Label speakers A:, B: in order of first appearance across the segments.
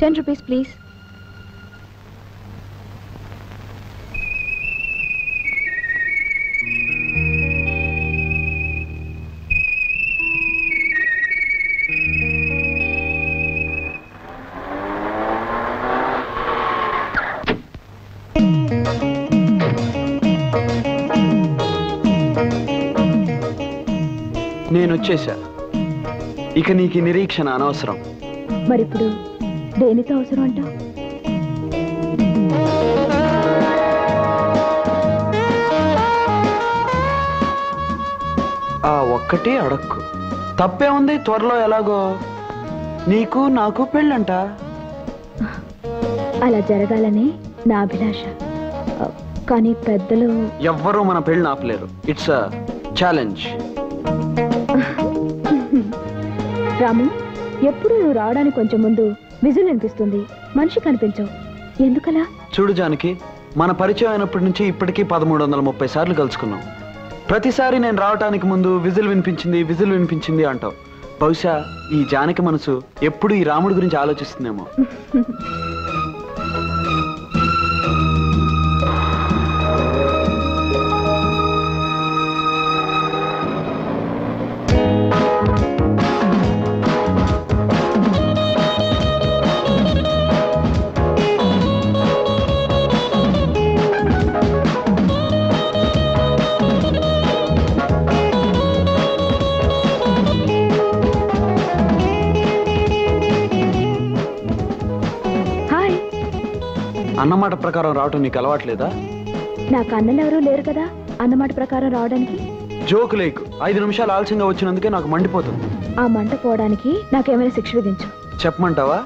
A: 10 rupees, please.
B: నేను వచ్చేసా. ఇక నీకు నిరీక్షణ అనవసరం.
A: మరిప్పుడు దేనితో అవసరం అంట?
B: ఆ ఒక్కటి అడక్కు. తప్పే ఉంది. త్వరలో ఎలాగో నీకు నాకు పెళ్ళంట.
A: అలా జరగాలని నా అభిలాష. కానీ పెద్దలు
B: ఎవ్వరూ మన పెళ్ళి ఆపలేరు. It's a challenge.
A: రాము, ఎప్పుడు నువ్వు రావడానికి కొంచెం ముందు విజిల్ అనిపిస్తుంది, మనిషి కనిపించవు. ఎందుకలా?
B: చూడు జానకి, మన పరిచయం అయినప్పటి నుంచి ఇప్పటికీ 1330 సార్లు కలుసుకున్నాం. ప్రతిసారి నేను రావటానికి ముందు విజిల్ వినిపించింది అంటావు. బహుశా ఈ జానకి మనసు ఎప్పుడు ఈ రాముడి గురించి ఆలోచిస్తుందేమో. అన్నమాట ప్రకారం రావటం నీకు అలవాట్లేదా?
A: నాకు అన్నలు ఎవరూ లేరు కదా అన్నమాట ప్రకారం రావడానికి.
B: జోకు లేకు. 5 నిమిషాలు ఆలస్యంగా వచ్చినందుకే నాకు మండిపోతుంది.
A: ఆ మంట పోవడానికి నాకేమైనా శిక్ష విధించు.
B: చెప్పమంటావా?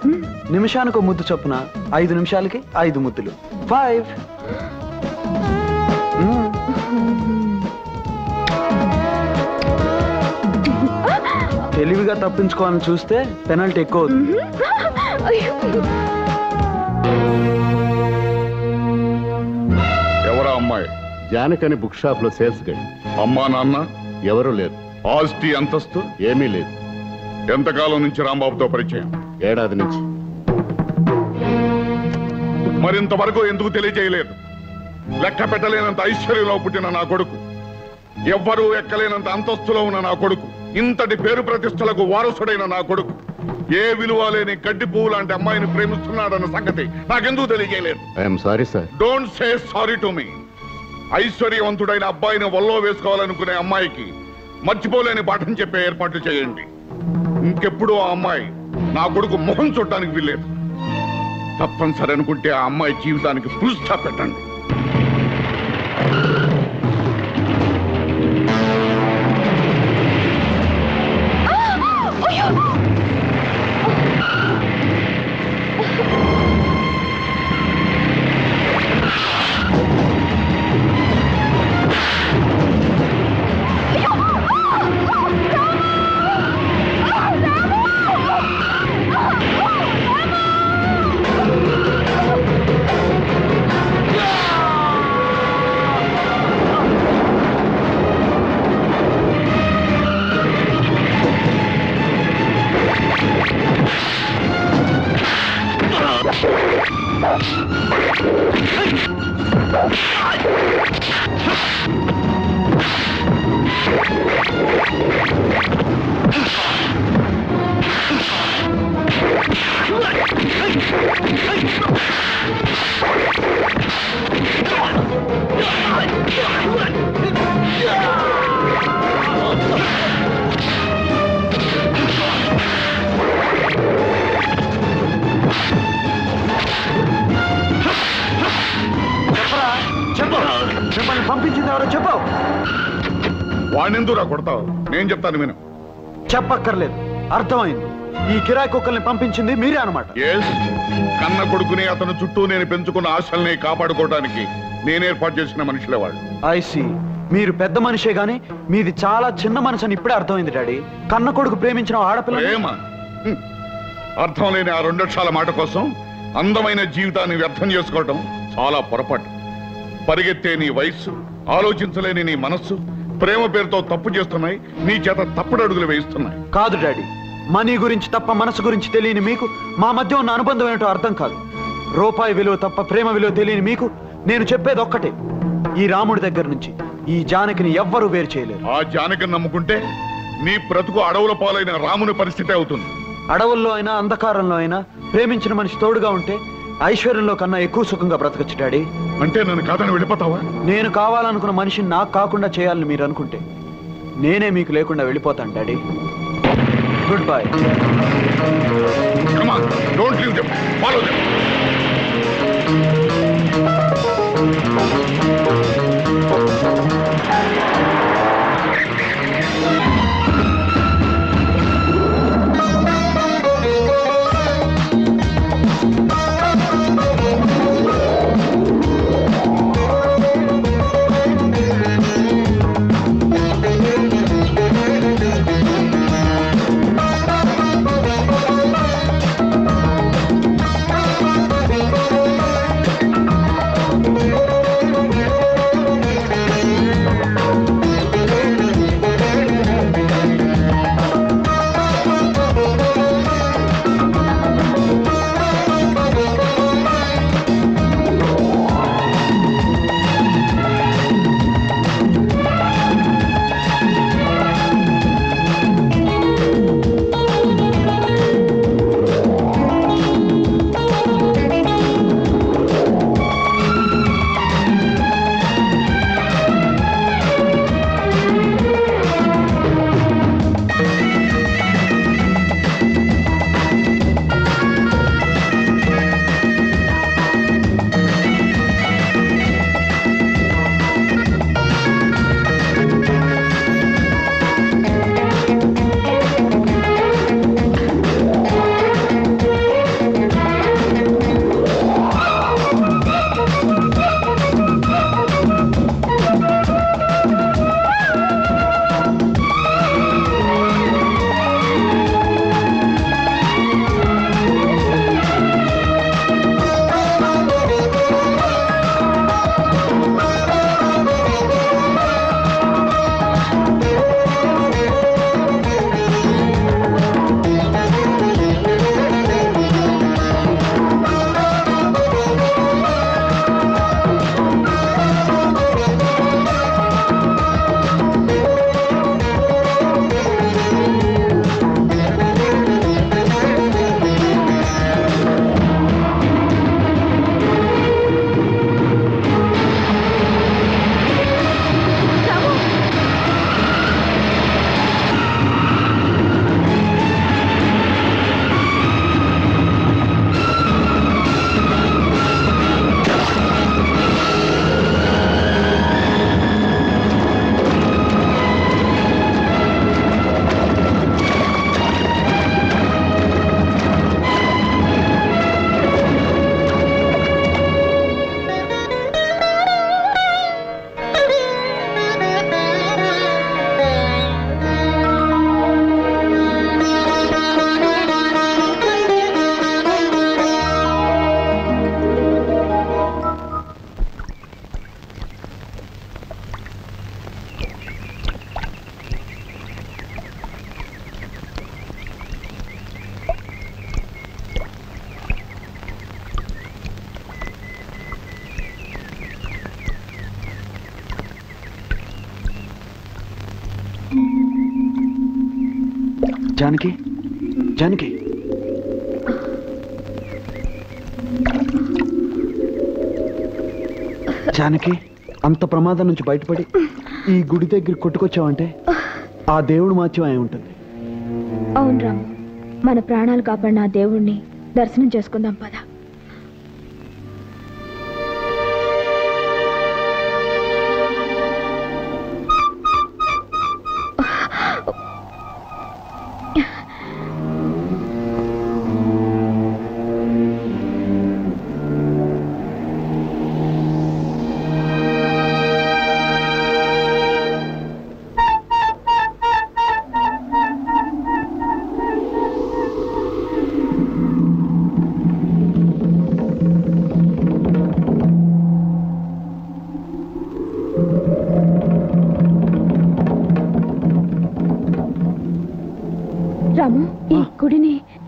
B: నిమిషానికి ముద్దు చొప్పున 5 నిమిషాలకి 5 ముద్దులు. 5. తెలివిగా తప్పించుకోవాలని చూస్తే పెనల్టీ ఎక్కువ అవుతుంది.
C: ఎవరా అమ్మాయి?
D: జానకని బుక్ షాప్ లో సేల్స్ గడి.
C: అమ్మా నాన్న
D: ఎవరూ లేరు.
C: ఆస్తి అంతస్తు
D: ఏమీ లేదు.
C: ఎంతకాలం నుంచి రాంబాబుతో పరిచయం?
D: ఏడాది నుంచి.
C: మరింతవరకు ఎందుకు తెలియజేయలేదు? లెక్క పెట్టలేనంత ఐశ్వర్యంలో పుట్టిన నా కొడుకు, ఎవ్వరూ ఎక్కలేనంత అంతస్తులో ఉన్న నా కొడుకు, ఇంతటి పేరు ప్రతిష్టలకు వారసుడైన నా కొడుకు ఏ విలువ లేని గడ్డి పువ్వు లాంటి అమ్మాయిని ప్రేమిస్తున్నాడన్న సంగతి నాకెందుకు తెలియజేయలేదు?
D: I'm sorry sir.
C: Don't say sorry to me. ఐశ్వర్యవంతుడైన అబ్బాయిని వల్లో వేసుకోవాలనుకునే అమ్మాయికి మర్చిపోలేని పాఠం చెప్పే ఏర్పాట్లు చేయండి. ఇంకెప్పుడు ఆ అమ్మాయి నా కొడుకు మొహం చూడటానికి వీల్లేదు. తప్పనిసరి అనుకుంటే ఆ అమ్మాయి జీవితానికి ఫుల్ స్టాప్ పెట్టండి.
B: పంపించింది ఎవరో చెప్పు.
C: వాణ్ణెందురా కొడతావు? నేను చెప్తాను విను.
B: చెప్పక్కర్లేదు, అర్థమైంది. ఈ కిరాయి కుక్కల్ని పంపించింది మీరే అనమాట.
C: కన్న కొడుకుని అతను చుట్టూ నేను పెంచుకున్న ఆశల్ని కాపాడుకోవడానికి నేను ఏర్పాటు చేసిన మనుషులే వాళ్ళు.
B: ఐసి, మీరు పెద్ద మనిషే గాని మీది చాలా చిన్న మనసు అని ఇప్పుడే అర్థమైంది డాడీ. కన్న కొడుకు ప్రేమించిన ఆడపిల్ల
C: ప్రేమ అర్థం లేని ఆ 2 అక్షరాల మాట కోసం అందమైన జీవితాన్ని వ్యర్థం చేసుకోవటం చాలా పొరపాటు. పరిగెత్తే నీ వయస్సు, ఆలోచించలేని నీ మనస్సు ప్రేమ పేరుతో తప్పు చేస్తున్నాయి. నీ చేత తప్పుడు అడుగులు వేయిస్తున్నాయి.
B: కాదు డాడీ, మనీ గురించి తప్ప మనసు గురించి తెలియని మీకు మా మధ్య ఉన్న అనుబంధం ఏంటో అర్థం కాదు. రూపాయి విలువ తప్ప ప్రేమ విలువ తెలియని మీకు నేను చెప్పేది ఒక్కటే, ఈ రాముడి దగ్గర నుంచి ఈ జానకిని ఎవ్వరూ వేరు చేయలేరు.
C: ఆ జానకిని నమ్ముకుంటే నీ బ్రతుకు అడవుల పాలైన రాముని పరిస్థితి అవుతుంది.
B: అడవుల్లో అయినా అంధకారంలో అయినా ప్రేమించిన మనిషి తోడుగా ఉంటే ఐశ్వర్యంలో కన్నా ఎక్కువ సుఖంగా బ్రతకచ్చు డాడీ.
C: అంటే నన్ను కాదని వెళ్ళిపోతావా?
B: నేను కావాలనుకున్న మనిషిని నాకు కాకుండా చేయాలని మీరు అనుకుంటే నేనే మీకు లేకుండా వెళ్ళిపోతాను daddy. Good bye.
C: Come on, don't leave them. Follow them.
B: Janaki, Janaki, Janaki, అంత ప్రమాదం నుంచి బయటపడి ఈ గుడి దగ్గర కొట్టుకొచ్చావంటే ఆ దేవుడు మాత్యం అయి ఉంటుంది.
A: అవును రాము, మన ప్రాణాలు కాపాడిన ఆ దేవుణ్ణి దర్శనం చేసుకుందాం పద.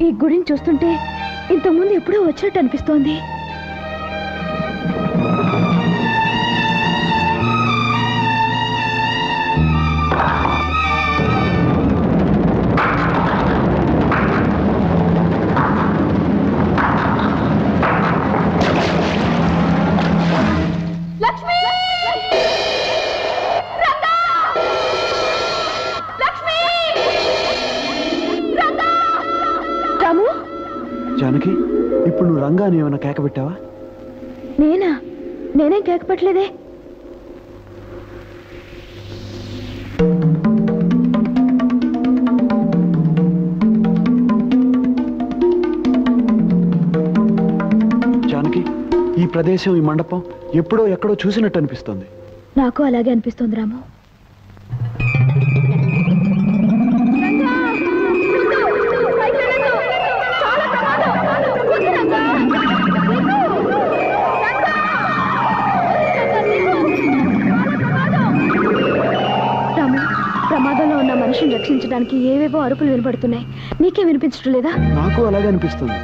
A: ఈ గుడిని చూస్తుంటే ఇంతకుముందు ఎప్పుడో వచ్చినట్టు అనిపిస్తోంది.
B: జానకి, ఇప్పుడు నువ్వు రంగాని ఏమైనా కేక పెట్టావా?
A: నేనేం కేక పెట్టలేదే.
B: జానకి, ఈ ప్రదేశం, ఈ మండపం ఎప్పుడో ఎక్కడో చూసినట్టు అనిపిస్తుంది.
A: నాకు అలాగే అనిపిస్తుంది రాము. ప్రమాదంలో ఉన్న మనిషిని రక్షించడానికి ఏవేవో అరుపులు వినపడుతున్నాయి. నీకే వినిపించడం లేదా?
B: నాకు అలాగే అనిపిస్తుంది.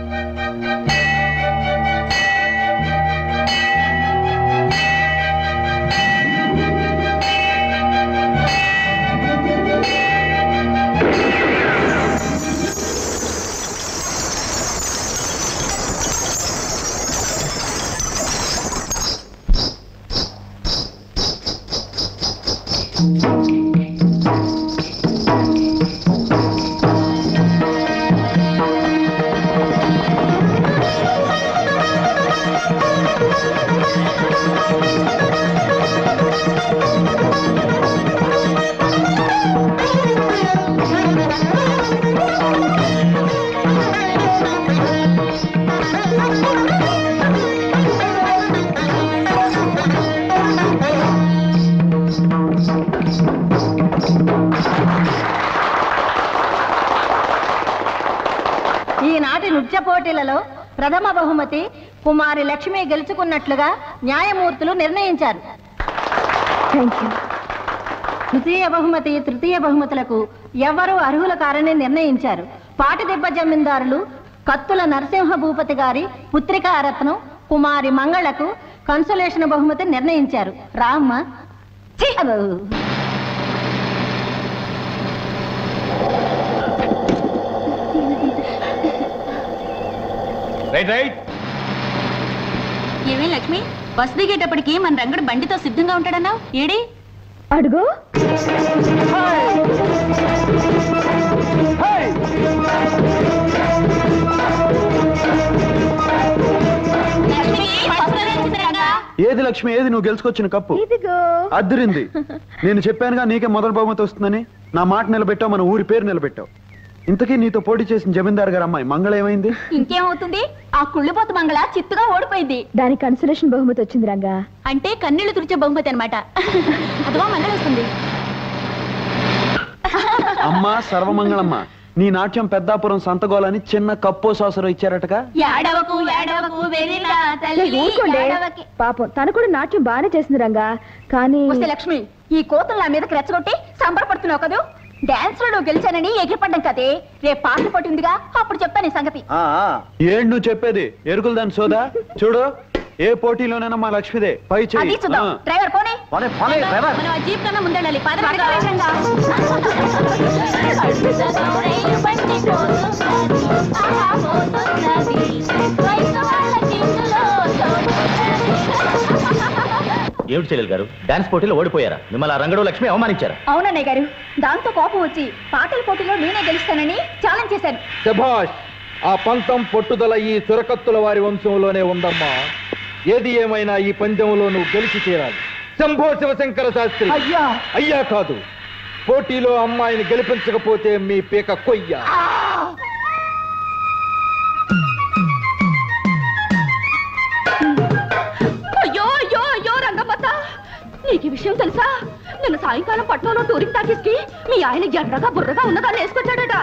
E: ఈనాటి నృత్య పోటీలలో ప్రథమ బహుమతి కుమారి లక్ష్మి గెలుచుకున్నట్లుగా న్యాయమూర్తులు నిర్ణయించారు. ద్వితీయ బహుమతి, తృతీయ బహుమతులకు ఎవరు అర్హుల కారని నిర్ణయించారు. పాటిదెబ్బ జమీందారులు కత్తుల నరసింహ భూపతి గారి పుత్రికా రత్నం కుమారి మంగళకు కన్సోలేషన్ బహుమతి నిర్ణయించారు. రామ్మ.
F: ఏమే లక్ష్మి, బస్ దిగేటప్పటికి మన రంగడు బండితో సిద్ధంగా ఉంటాడన్నావు, ఏడి?
A: అడుగు.
B: ఏది లక్ష్మి, ఏది నువ్వు గెలుచుకొచ్చిన కప్పు? అద్దరింది. నేను చెప్పానుగా నీకే మొదటి బహుమతి వస్తుందని. నా మాట నిలబెట్టావు, మన ఊరి పేరు నిలబెట్టావు. ఇంతకీ నీతో పోటీ చేసిన జమీందార్ గారు అమ్మాయి మంగళ ఏమైంది?
F: ఇంకేమవుతుంది, ఆ కుళ్ళిపోత మంగళ చిత్తుగా ఓడిపోయింది.
A: దానికి కన్సలేషన్ బహుమతి వచ్చింది రంగా.
F: అంటే కన్నీళ్లు తుడిచే బహుమతి అనమాట. అదిగో మంగళ వస్తుంది.
B: అమ్మా సర్వమంగళమ్మ, నీ నాట్యం పెద్దాపురం సంతగోలని చిన్న కప్పో సాసరో ఇచ్చారటగా.
A: పాపం తను కూడా నాట్యం బాగానే చేసింది రంగా. కానీ
E: లక్ష్మి, ఈ కోతలు నా మీదకి రెచ్చగొట్టి సంబరపడుతున్నావు కదూ. డాన్స్ లో నువ్వు గెలిచానని ఎగిరిపడ్డం కదే. రేపు పాటలు పట్టిందిగా, అప్పుడు చెప్తాను ఈ సంగతి.
B: ఏంటి నువ్వు చెప్పేది? ఎరుకులు దాని సోదా. చూడు, ఏ పోటీలోనైనా మా లక్ష్మిదే పై చెయ్యి.
E: డ్రైవర్ పోనీ.
F: మనం ఆ జీప్ కన్నా ముందెళ్ళాలి.
G: ఏమిటి చెల్లెలు గారు, డాన్స్ పోటీలో ఓడిపోయారా? మిమ్మల్ని ఆ రంగడు లక్ష్మి అవమానించారా?
E: అవునన్నయ్య గారు, దాంతో కోపం వచ్చి పాటల పోటీలో నేనే గెలుస్తానని ఛాలెంజ్ చేశాను.
H: శభాష్! ఆ పంతం పట్టుదల ఈ చురకత్తుల వారి వంశంలోనే ఉందమ్మా. ఏది ఏమైనా ఈ పందెంలో నువ్వు గెలిచి తీరాలి. శంభో శివశంకర శాస్త్రి. అయ్యా కాదు, పోటీలో అమ్మాయిని గెలిపించకపోతే మీ పీక కొయ్య.
F: అయ్యో అయ్యో అయ్యో రంగమ్మత, నీకు ఈ విషయం తెలుసా? నిన్న సాయంకాలం పట్నంలో టూరింగ్ టాకీస్ కి మీ ఆయన ఎర్రగా బుర్రగా ఉన్నదాన్ని వేసుకొచ్చాడట.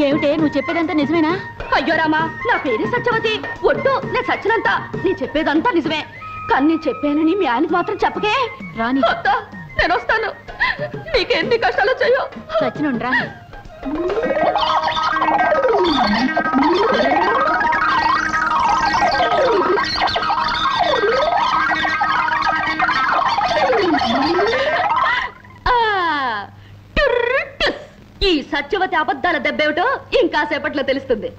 F: ఏమిటే, నువ్వు చెప్పేదంతా నిజమేనా? అయ్యో రామా, నా పేరు సత్యవతి. ఒట్టు, నేను సచ్చినంత. నీ చెప్పేదంతా నిజమే, కానీ నేను చెప్పానని మీ ఆయనకు మాత్రం చెప్పకే. రాని నేను వస్తాను, నీకెన్ని కష్టాలు వచ్చాయో. సచ్చినుండ్రా. ఈ సత్యవతి అబద్ధాల దెబ్బేమిటో ఇంకా సేపట్లో తెలుస్తుంది.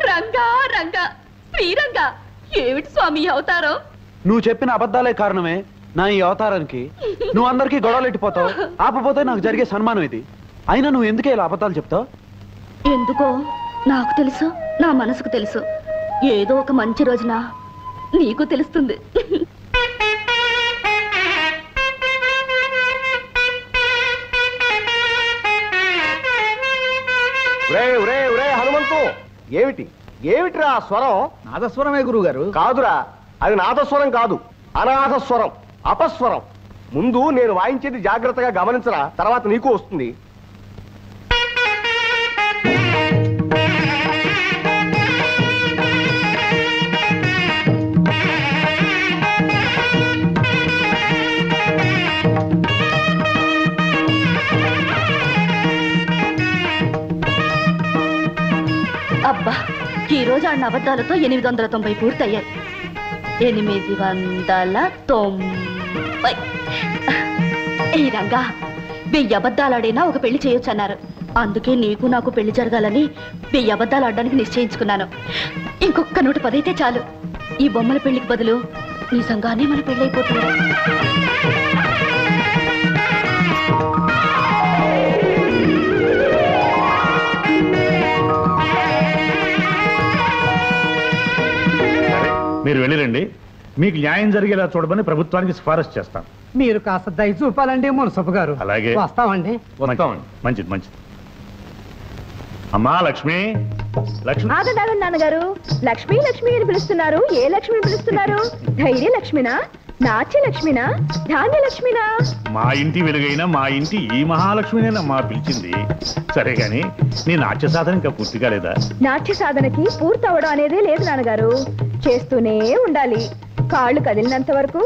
F: రంగా రంగా శ్రీరంగా ఏమిటి స్వామి అవతారం?
B: నువ్వు చెప్పిన అబద్ధాలే కారణమే నా ఈ అవతారానికి. నువ్వు అందరికీ గొడవలు ఎట్టిపోతావు, ఆపపోతే నాకు జరిగే సన్మానం ఇది. అయినా నువ్వు ఎందుకే ఇలా అబద్ధాలు చెప్తావు?
F: ఎందుకో నాకు తెలుసు, నా మనసుకు తెలుసు. ఏదో ఒక మంచి రోజున నీకు తెలుస్తుంది.
I: హనుమంతు, ఏమిటిరా ఆ స్వరం?
H: నాదస్వరమే గురువు గారు.
I: కాదురా, అది నాదస్వరం కాదు, అనాథస్వరం, అపస్వరం. ముందు నేను వాయించేది జాగ్రత్తగా గమనించరా, తర్వాత నీకు వస్తుంది.
F: అబ్బా, ఈ రోజు ఆడిన అబద్ధాలతో 890 పూర్తయ్యాయి. 890. ఈ రంగా 1000 అబద్ధాలాడైనా ఒక పెళ్లి చేయొచ్చు అన్నారు. అందుకే నీకు నాకు పెళ్లి జరగాలని 1000 అబద్ధాలు ఆడడానికి నిశ్చయించుకున్నాను. ఇంకొక 110 అయితే చాలు. ఈ బొమ్మల పెళ్లికి బదులు నిజంగానే మన పెళ్ళైపోతుంది.
J: మీరు వెళ్ళిరండి. మీకు న్యాయం జరిగేలా చూడమని ప్రభుత్వానికి సిఫారసు చేస్తాం.
K: మీరు కాస్త దయ చూపాలండి మున్సబ్ గారు.
J: అలాగే
K: వస్తామండి.
J: మంచిది మంచిది. అమ్మా లక్ష్మి, లక్ష్మి.
A: ఆగండి నాన్నగారు, లక్ష్మి లక్ష్మి అని పిలుస్తున్నారు. ఏ లక్ష్మిని పిలుస్తున్నారు? ధైర్య లక్ష్మినా, నాట్య లక్ష్మినా, ధాన్య లక్ష్మినా?
J: మా ఇంటి వెలుగైన మా ఇంటి ఈ మహాలక్ష్మినేనా మా పిలిచింది. సరే గాని నీ నాట్య సాధన ఇంకా పూర్తి కాలేదా?
A: నాట్య సాధనకి పూర్తవడం అనేదే లేదు నాన్నగారు. చేస్తూనే ఉండాలి. కాళ్ళు కదిలినంత వరకు,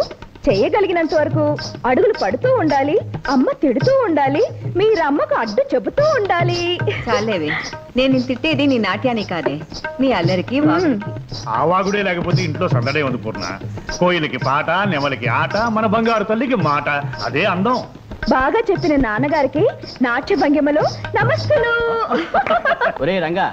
A: చేయగలిగినంత వరకు అడుగులు పడుతూ ఉండాలి. అమ్మ తిడుతూ ఉండాలి, మీరమ్మకు అడ్డు చెబుతూ ఉండాలి.
L: చాలేవి, నేను తిట్టేది నీ నాట్యాన్ని కాదే, నీ అల్లరికి వాగుడికి.
J: ఆ వాగుడే లేకపోతే ఇంట్లో సందడే ఉంది పూర్ణ. కోయిలకి పాట, నెమలికి ఆట, మన బంగారు తల్లికి మాట. అదే అందం.
A: బాగా చెప్పిన నాన్నగారికి నాట్య భంగిమలో నమస్తులు.
M: ఒరే రంగా,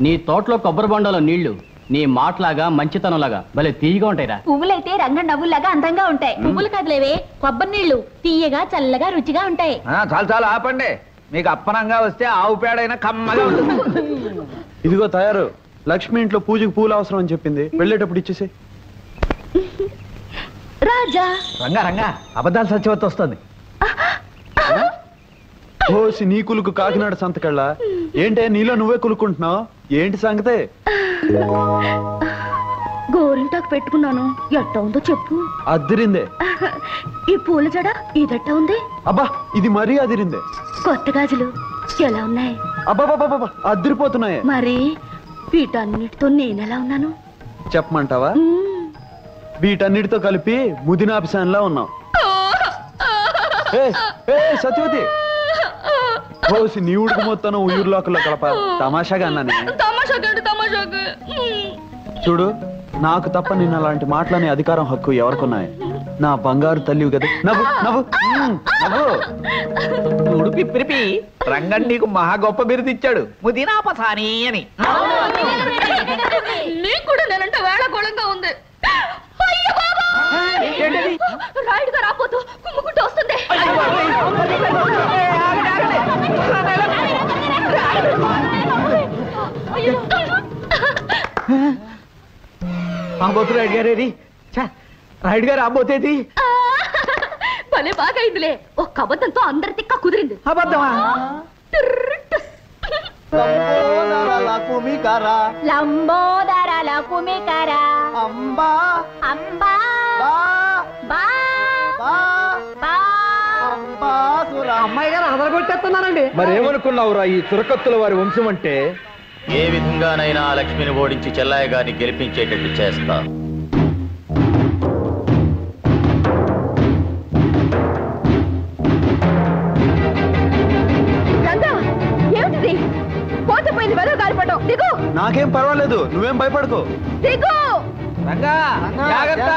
M: నీ తోటలో కొబ్బరి బొండలో నీళ్లు నీ మాటలాగా మంచితనంలాగా భలే తీయగా ఉంటాయిరా.
E: పువ్వులైతే రంగ నవ్వులాగా అందంగా ఉంటాయి. పువ్వులు కదలేవే, కొబ్బరి నీళ్లు తీయగా చల్లగా రుచిగా ఉంటాయి.
H: చాలు చాలు ఆపండి. మీకు అప్పనంగా వస్తే ఆవు పేడైనా కమ్మగా ఉంటుంది.
B: ఇదిగో తయారు. లక్ష్మి ఇంట్లో పూజకి పూలు అవసరం అని చెప్పింది, వెళ్ళేటప్పుడు ఇచ్చేసి.
F: రాజా
H: రంగా రంగా, అబద్ధాలు సత్యవతి వస్తుంది.
B: ఓసి నీ కులుకు కాకినాడ సంతకళ్ళ. ఏంటే నీలో నువ్వే కులుకుంటున్నావు? ఏంటి సంగతే?
F: గోరింటాకు పెట్టుకున్నాను, ఎట్ట ఉందో చెప్పు.
B: అదిరిందే.
F: ఈ పూల జడ ఇదట్ట ఉంది.
B: అబ్బా, ఇది మరీ అదిరిందే.
F: కొత్త గాజులు ఎలా ఉన్నాయి?
B: అబ్బాబాబా, అదిరిపోతున్నాయి.
F: మరి వీటన్నిటితో నేనెలా ఉన్నాను
B: చెప్పమంటావా? వీటన్నిటితో కలిపి ముదినాభిసాన్లా ఉన్నావు. సత్యవతి, ఓసి నీ ఉడుకు మొత్తం ఊర్లోకల్లో కలప. తమాషాగా అన్నానే. చూడు, నాకు తప్ప నిన్న అలాంటి మాటలనే అధికారం, హక్కు ఎవరికున్నాయి? నా బంగారు తల్లివి కదా. నవ్వు నవ్వు నవ్వు.
H: చూడు పిప్పిరిపి, రంగన్ నీకు మహా గొప్ప బిరుదు ఇచ్చాడు, ముదినాపసాని అని.
F: నీకు కూడా నేనంటే వేళకోళంగా ఉంది. రాయుడుగా రాపోతూ కుమ్ముకుంటూ వస్తుంది.
H: రాబోతు రాయుడు గారేది? రాయుడు గారు రాబోతేది?
F: భలే బాగా అయిందిలే. ఒక్క అబద్ధంతో అందరి తిక్క కుదిరింది.
H: అబద్ధమా?
E: లంబోదర కుమికర
I: అంబా
E: అంబా
I: బా
E: బా
I: బా
K: అమ్మాయి గారు అదరగొట్టేస్తున్నారండి.
H: మరేమనుకున్నావురా ఈ చురకత్తుల వారి వంశం అంటే?
G: ఏ విధంగానైనా ఆ లక్ష్మిని ఓడించి చెల్లాయి గారిని గెలిపించేటట్టు చేస్తా.
A: ఏమిటిది? పోతపోయింది వెదవ గాలిపటం. దిగు.
B: నాకేం పర్వాలేదు, నువ్వేం భయపడకు.
A: దిగు.
H: రంగా జాగ్రత్త.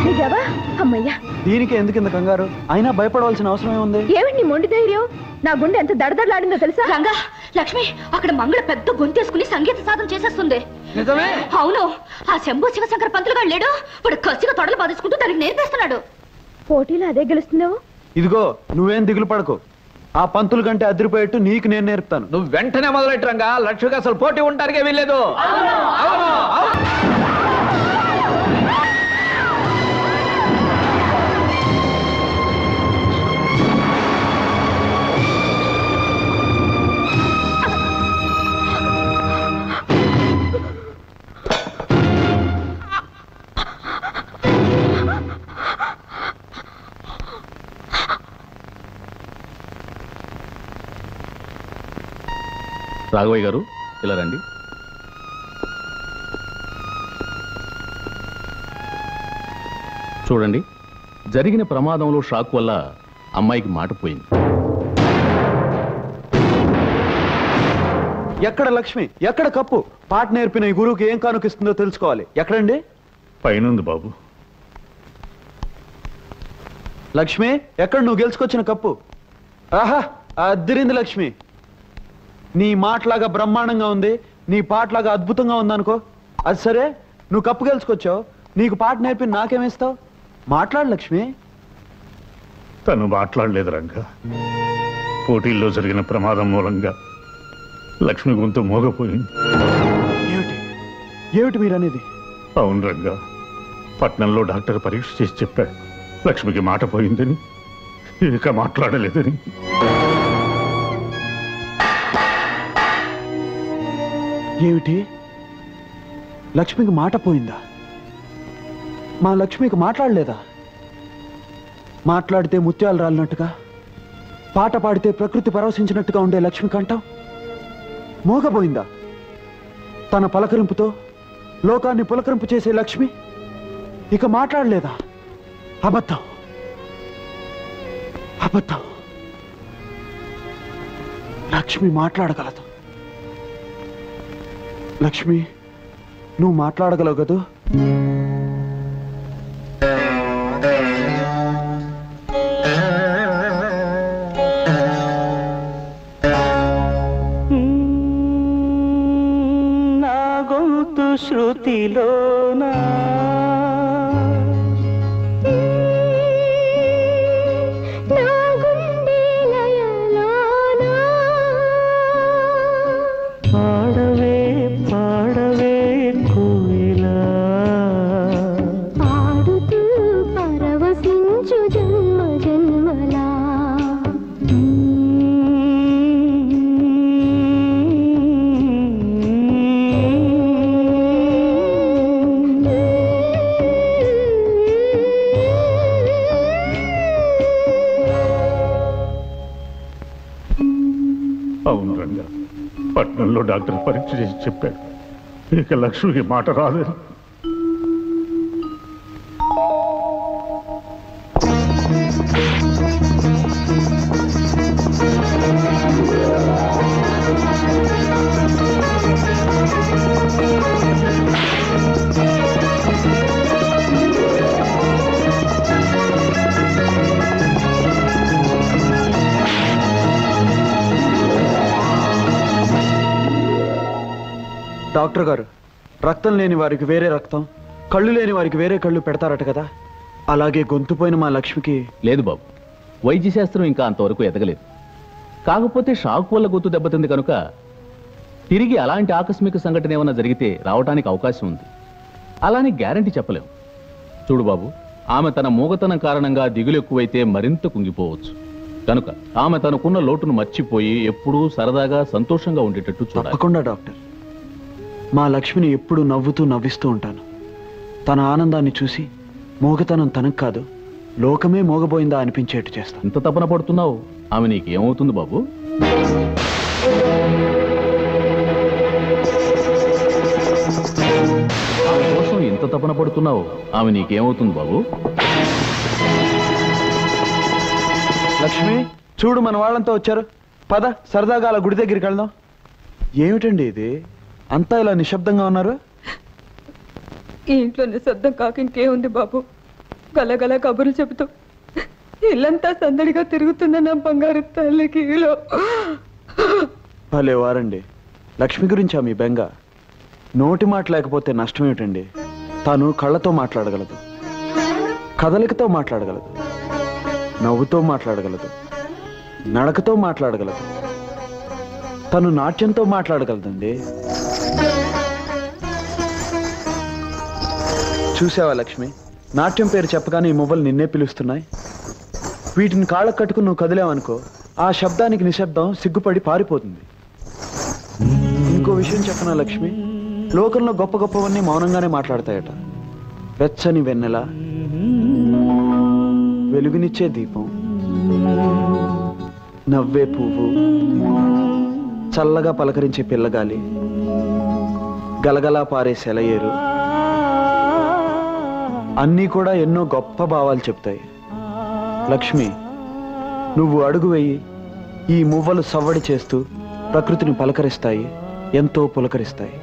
A: దిగావా? అమ్మయ్యా.
B: దీనికి ఎందుకు ఇంత కంగారు? అయినా భయపడవలసిన అవసరం ఏముంది?
A: ఏమిటి నీ మొండి ధైర్యం? నా గుండె ఎంత దడదడలాడిందో తెలుసా?
F: రంగా, లక్ష్మి అక్కడ మంగళ పెద్ద గొంతేసుకుని సంగీత సాధన చేసేస్తుంది.
H: నిజమే?
F: అవును. ఆ శంభు శివశంకర పంతులు గారు లేడు, వాడు కసిగా తొడలు బాధేసుకుంటూ దానికి నేర్పేస్తున్నాడు.
A: పోటీలో అదే గెలుస్తున్నావు.
B: ఇదిగో నువ్వేం దిగులు పడకు. ఆ పంతులు కంటే అదిరిపోయేట్టు నీకు నేను నేర్పుతాను.
H: నువ్వు వెంటనే మొదలెట్టు రంగా. లక్ష్మికి అసలు పోటీ ఉంటానికే వీల్లేదు.
D: రాఘవయ్య గారు ఇలా రండి. చూడండి, జరిగిన ప్రమాదంలో షాక్ వల్ల అమ్మాయికి మాట పోయింది.
B: ఎక్కడ లక్ష్మి, ఎక్కడ కప్పు? పాట నేర్పిన ఈ గురువుకి ఏం కానుకిస్తుందో తెలుసుకోవాలి. ఎక్కడండి?
J: పైనుంది బాబు.
B: లక్ష్మి, ఎక్కడ నువ్వు గెలుచుకొచ్చిన కప్పు? ఆహా, అదిరింది లక్ష్మి. నీ మాటలాగా బ్రహ్మాండంగా ఉంది, నీ పాటలాగా అద్భుతంగా ఉందనుకో. అది సరే, నువ్వు కప్పు గెలుచుకొచ్చావు, నీకు పాట నేర్పి నాకేమిస్తావు? మాట్లాడు లక్ష్మి.
J: తను మాట్లాడలేదు రంగా. పోటీల్లో జరిగిన ప్రమాదం మూలంగా లక్ష్మి గొంతు మోగపోయింది.
B: ఏమిటి ఏమిటి మీరనేది?
J: అవును రంగా, పట్నంలో డాక్టర్ పరీక్ష చేసి చెప్పాడు లక్ష్మికి మాట పోయిందని, ఇక మాట్లాడలేదని.
B: ఏమిటి? లక్ష్మికి మాట పోయిందా? మా లక్ష్మికి మాట్లాడలేదా? మాట్లాడితే ముత్యాలు రాలినట్టుగా, పాట పాడితే ప్రకృతి పరవశించినట్టుగా ఉండే లక్ష్మి కంఠం మోగపోయిందా? తన పలకరింపుతో లోకాన్ని పులకరింపు చేసే లక్ష్మి ఇక మాట్లాడలేదా? అబద్ధం, అబద్ధం. లక్ష్మి మాట్లాడగలదు. లక్ష్మి, నువ్వు మాట్లాడగలవు కదూ?
N: నా గొంతు శృతిలోనా
J: అవును రంగా, పట్నంలో డాక్టర్ పరీక్ష చేసి చెప్పాడు ఇక లక్ష్మికి మాట రాలేదు.
B: డాక్టర్ గారు, రక్తం లేని వారికి వేరే రక్తం, కళ్ళు లేని వారికి వేరే కళ్ళు పెడతారట కదా, అలాగే గొంతుపోయిన మా లక్ష్మికి.
D: లేదు బాబు, వైద్య శాస్త్రం ఇంకా అంతవరకు ఎదగలేదు. కాకపోతే షాక్ వల్ల గొంతు దెబ్బతింది కనుక తిరిగి అలాంటి ఆకస్మిక సంఘటన ఏమైనా జరిగితే రావడానికి అవకాశం ఉంది. అలానే గ్యారంటీ చెప్పలేం. చూడు బాబు, ఆమె తన మూగతనం కారణంగా దిగులు ఎక్కువైతే మరింత కుంగిపోవచ్చు. కనుక ఆమె తనకున్న లోటును మర్చిపోయి ఎప్పుడూ సరదాగా సంతోషంగా ఉండేటట్టు చూడాలి.
B: తప్పకుండా డాక్టర్. మా లక్ష్మిని ఎప్పుడు నవ్వుతూ నవ్విస్తూ ఉంటాను. తన ఆనందాన్ని చూసి మోగతనం తనకు కాదు లోకమే మోగబోయిందా అనిపించేట్టు చేస్తాను.
D: ఇంత తపన పడుతున్నావు, ఆమె నీకేమవుతుంది బాబు? ఆమె కోసం ఇంత తపన పడుతున్నావు, ఆమె నీకేమవుతుంది బాబు?
B: లక్ష్మి చూడు, మన వాళ్ళంతా వచ్చారు. పద సరదాగా అలా గుడి దగ్గరికి వెళ్దాం. ఏమిటండి ఇది, అంతా ఇలా నిశ్శబ్దంగా ఉన్నారు?
O: ఈ ఇంట్లో నిశ్శబ్దం కాక ఇంకేముంది బాబు? గలగల కబుర్లు చెబుతూ ఇల్లంతా సందడిగా తిరుగుతున్న నా బంగారు తల్లికి
B: భలే వారండి. లక్ష్మి గురించా మీ బెంగ? నోటి మాట లేకపోతే నష్టం ఏమిటండి? తాను కళ్ళతో మాట్లాడగలదు, కదలికతో మాట్లాడగలదు, నవ్వుతో మాట్లాడగలదు, నడకతో మాట్లాడగలదు, తను నాట్యంతో మాట్లాడగలదండి. చూసావా లక్ష్మి, నాట్యం పేరు చెప్పగానే ఈ మువ్వలు నిన్నే పిలుస్తున్నాయి. వీటిని కాళ్ళకు కట్టుకుని నువ్వు కదిలేవనుకో, ఆ శబ్దానికి నిశ్శబ్దం సిగ్గుపడి పారిపోతుంది. ఇంకో విషయం చెప్పనా లక్ష్మి, లోకంలో గొప్ప గొప్పవన్నీ మౌనంగానే మాట్లాడతాయట. వెచ్చని వెన్నెల, వెలుగునిచ్చే దీపం, నవ్వే పువ్వు, చల్లగా పలకరించే పిల్లగాలి, గలగలా పారే సెలయేరు, అన్నీ కూడా ఎన్నో గొప్ప భావాలు చెప్తాయి. లక్ష్మి, నువ్వు అడుగు వేయి, ఈ మువ్వలు సవ్వడి చేస్తూ ప్రకృతిని పలకరిస్తాయి, ఎంతో పులకరిస్తాయి.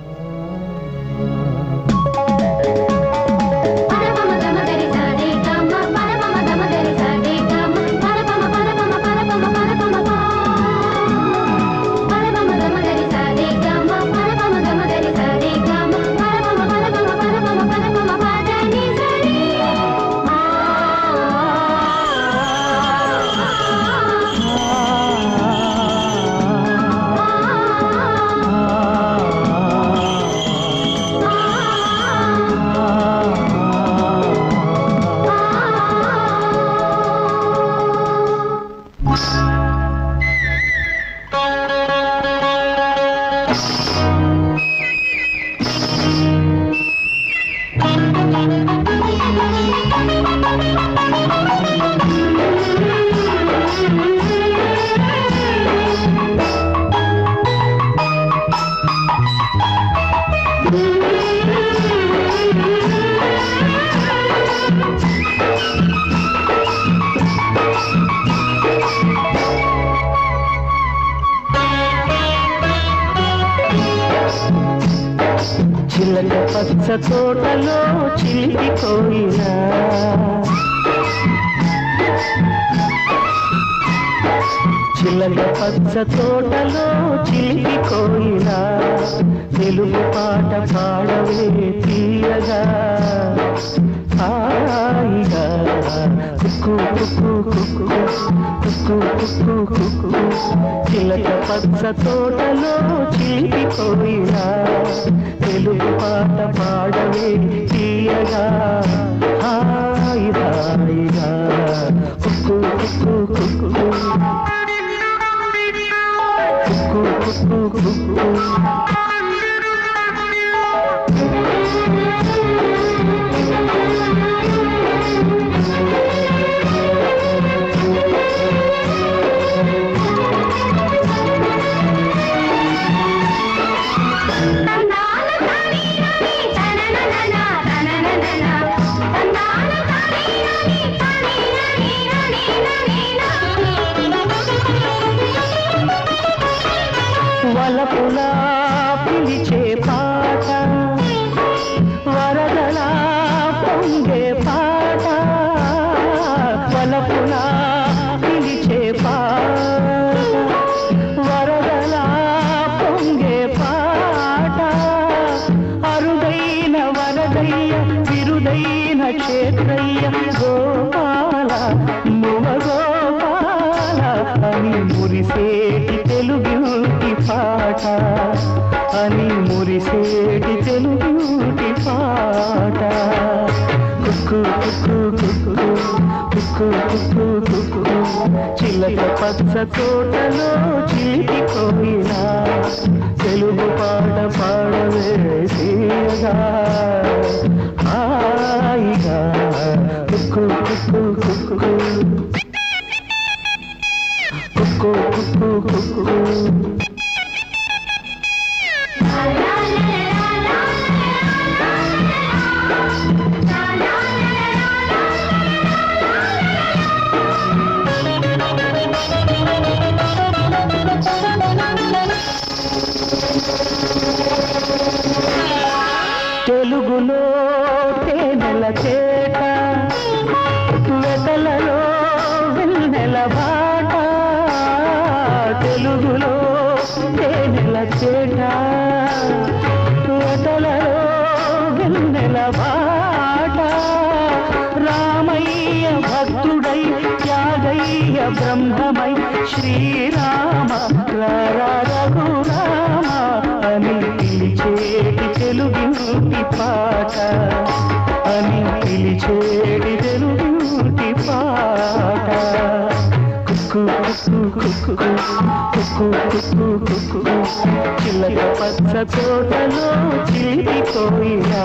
N: చిలక పచ్చ తోటలో చిలిపి కోయిలా, చిలక పచ్చ తోటలో చిలిపి కోయిలా, తెలుగు పాట పాడవే తీయగా హాయిగా, కుక్కు కుక్కు కుక్కు కుక్కు కుక్కు కుక్కు. చిలక పచ్చ తోటలో చిలిపి కోయిలా, తెలుగు పాట పాడవే తీయగా హాయి హాయిగా, కుక్కు కుక్కు కుక్కు కుక్కు కుక్కు కుక్కు. వలపులా పిలిచే పాట, వరదలా పొంగే పాట, వలపులా పిలిచే పాట, వరదలా పొంగే పాట, అరుదైన వరదయ్య విరుదైన క్షేత్రయ్య గోపాల మువ గోపాల అని మురిసేటి తెలుగుటి పాట, అని మురిసేటి తెలుగుటి పాట. కుక్కు కుక్కు కుక్కు కుక్కు కుక్కు కుక్కు. చిలక పచ్చ తోటలో చిలిపి కోయిలా, తెలుగు పాట పాడవే తీయగా హాయిగా కుక్కు కుక్కు కుక్కు కుక్కు కుక్కు కుక్కు తెలుగులో తేనెల చేట వెతలలో వెన్నెల బాట తెలుగులో తేనెల చేట వెతలలో వెన్నెల బాట రామయ్య భక్తుడై త్యాగయ్య బ్రహ్మమై శ్రీరామ రఘురామ అని పిలిచేటి తెలుగింటి పాట అని పిలిచేటి తెలుగింటి పాట కుక్కు కుక్కు కుక్కు కుక్కు కుక్కు చిలక పచ్చ తోటలో చిలిపిపోయినా